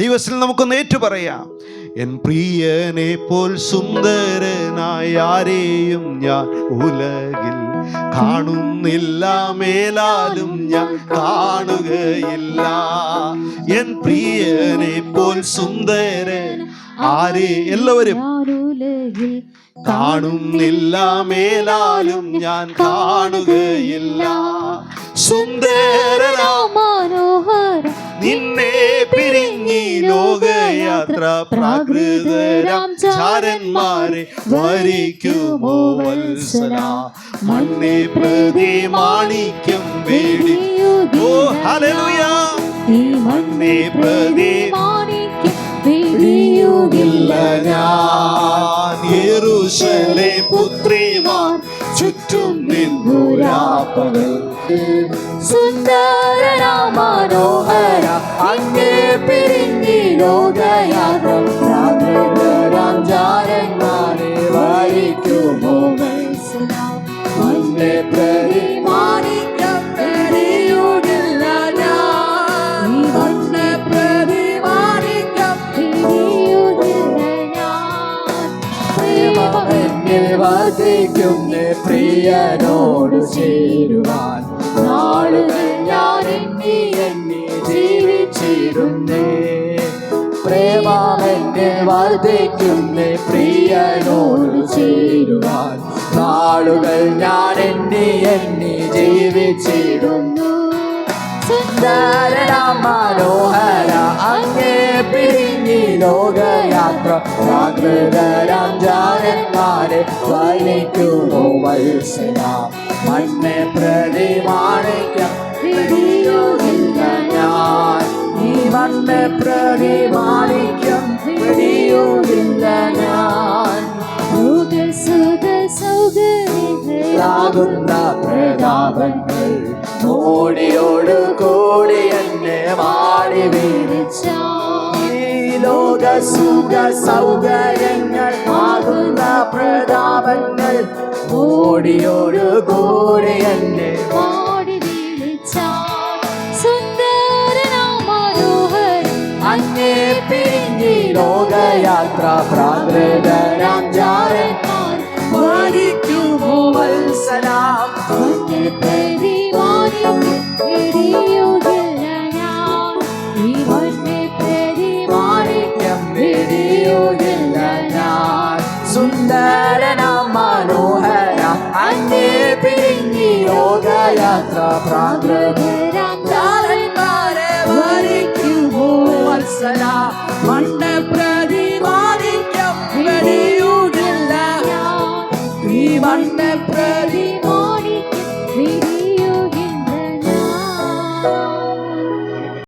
ദൈവത്തിൽ നമുക്കൊന്ന് ഏറ്റുപറയാം. എൻ പ്രിയനെ പോൽ സുന്ദരനായ ആരെയും ഞാൻ ഉലകിൽ കാണുന്നില്ല, മേലാലും ഞാൻ കാണുകയില്ല. എൻ പ്രിയനെ പോൽ സുന്ദരൻ ആരെ എല്ലാവരും കാണുന്നില്ല, മേലാലും ഞാൻ കാണുകയില്ല. സുന്ദരനാ മനോഹര നിന്നെ പിരിഞ്ഞി ലോകയാത്ര, പ്രാകൃതരാം ചാരന്മാരെ വരിക്കുമോ വത്സല, മണ്ണെ പ്രതി മാണിക്യം വേടി. ഓ ഹല്ലേലൂയ. ഈ മണ്ണെ പ്രതി മാണിക്യം വേടിയുകില്ല ഞാൻ. യെരൂശലേം പുത്രിമാർ ചുറ്റും നിന്നുരാപ്പകൽ, സുന്ദരനാ മനോഹര അങ്ങേ പിരിഞ്ഞി ലോകയാത്ര, പ്രാകൃതരാം ചാരന്മാരെ വരിക്കുമോ വത്സല, മണ്ണെ പ്രതി മാണിക്യം വേടിയുകില്ല ഞാൻ. മണ്ണെ പ്രതി മാണിക്യം വേടിയുകില്ല ഞാൻ. എന്നിൽ വർദ്ധിക്കുന്നേ പ്രിയനോട് ചേരുവാൻ, നാളുകൾ ഞാൻ എണ്ണി ജീവിച്ചിരുന്നേ. പ്രേമമെന്നിൽ വർദ്ധിക്കുന്നേ പ്രിയനോട് ചേരുവാൻ, നാളുകൾ ഞാൻ എണ്ണി ജീവിച്ചിരുന്നു. സുന്ദരനാം മനോഹര അങ്ങേ പിരിഞ്ഞി ലോകയാത്ര, പ്രാകൃതരാം ജാരന്മാരെ വരിക്കുമോ വത്സല, മണ്ണെ പ്രതി മാണിക്യം വേടിയുകില്ല ഞാൻ. ഈ മണ്ണെ പ്രതി മാണിക്യം വേടിയുകില്ല ഞാൻ. ാകുന്ന പ്രതാപങ്ങൾ മോടിയോട് കൂടി എന്നെ മാടി വീഴിച്ച, ഈ ലോക സുഖ സൗകര്യങ്ങൾ ആകുന്ന പ്രതാപങ്ങൾ മോടിയോട് കൂടി എന്നെ മാടി വീഴിച്ച, സുന്ദരനാ മനോഹര അങ്ങേ പിരിഞ്ഞി ലോകയാത്ര, പ്രാകൃതരാം ജാരന്മാർ വരിക്കുമോ വത്സല, മണ്ണെ പ്രതി മാണിക്യം വേടിയുകില്ല ഞാൻ. ഈ മണ്ണെ പ്രതി മാണിക്യം വേടിയുകില്ല ഞാൻ. സുന്ദരനാ മനോഹര അങ്ങേ പിരിഞ്ഞി ലോകയാത്ര, പ്രാകൃതരാം ജാരന്മാരെ വരിക്കുമോ വത്സല, മണ്ണെ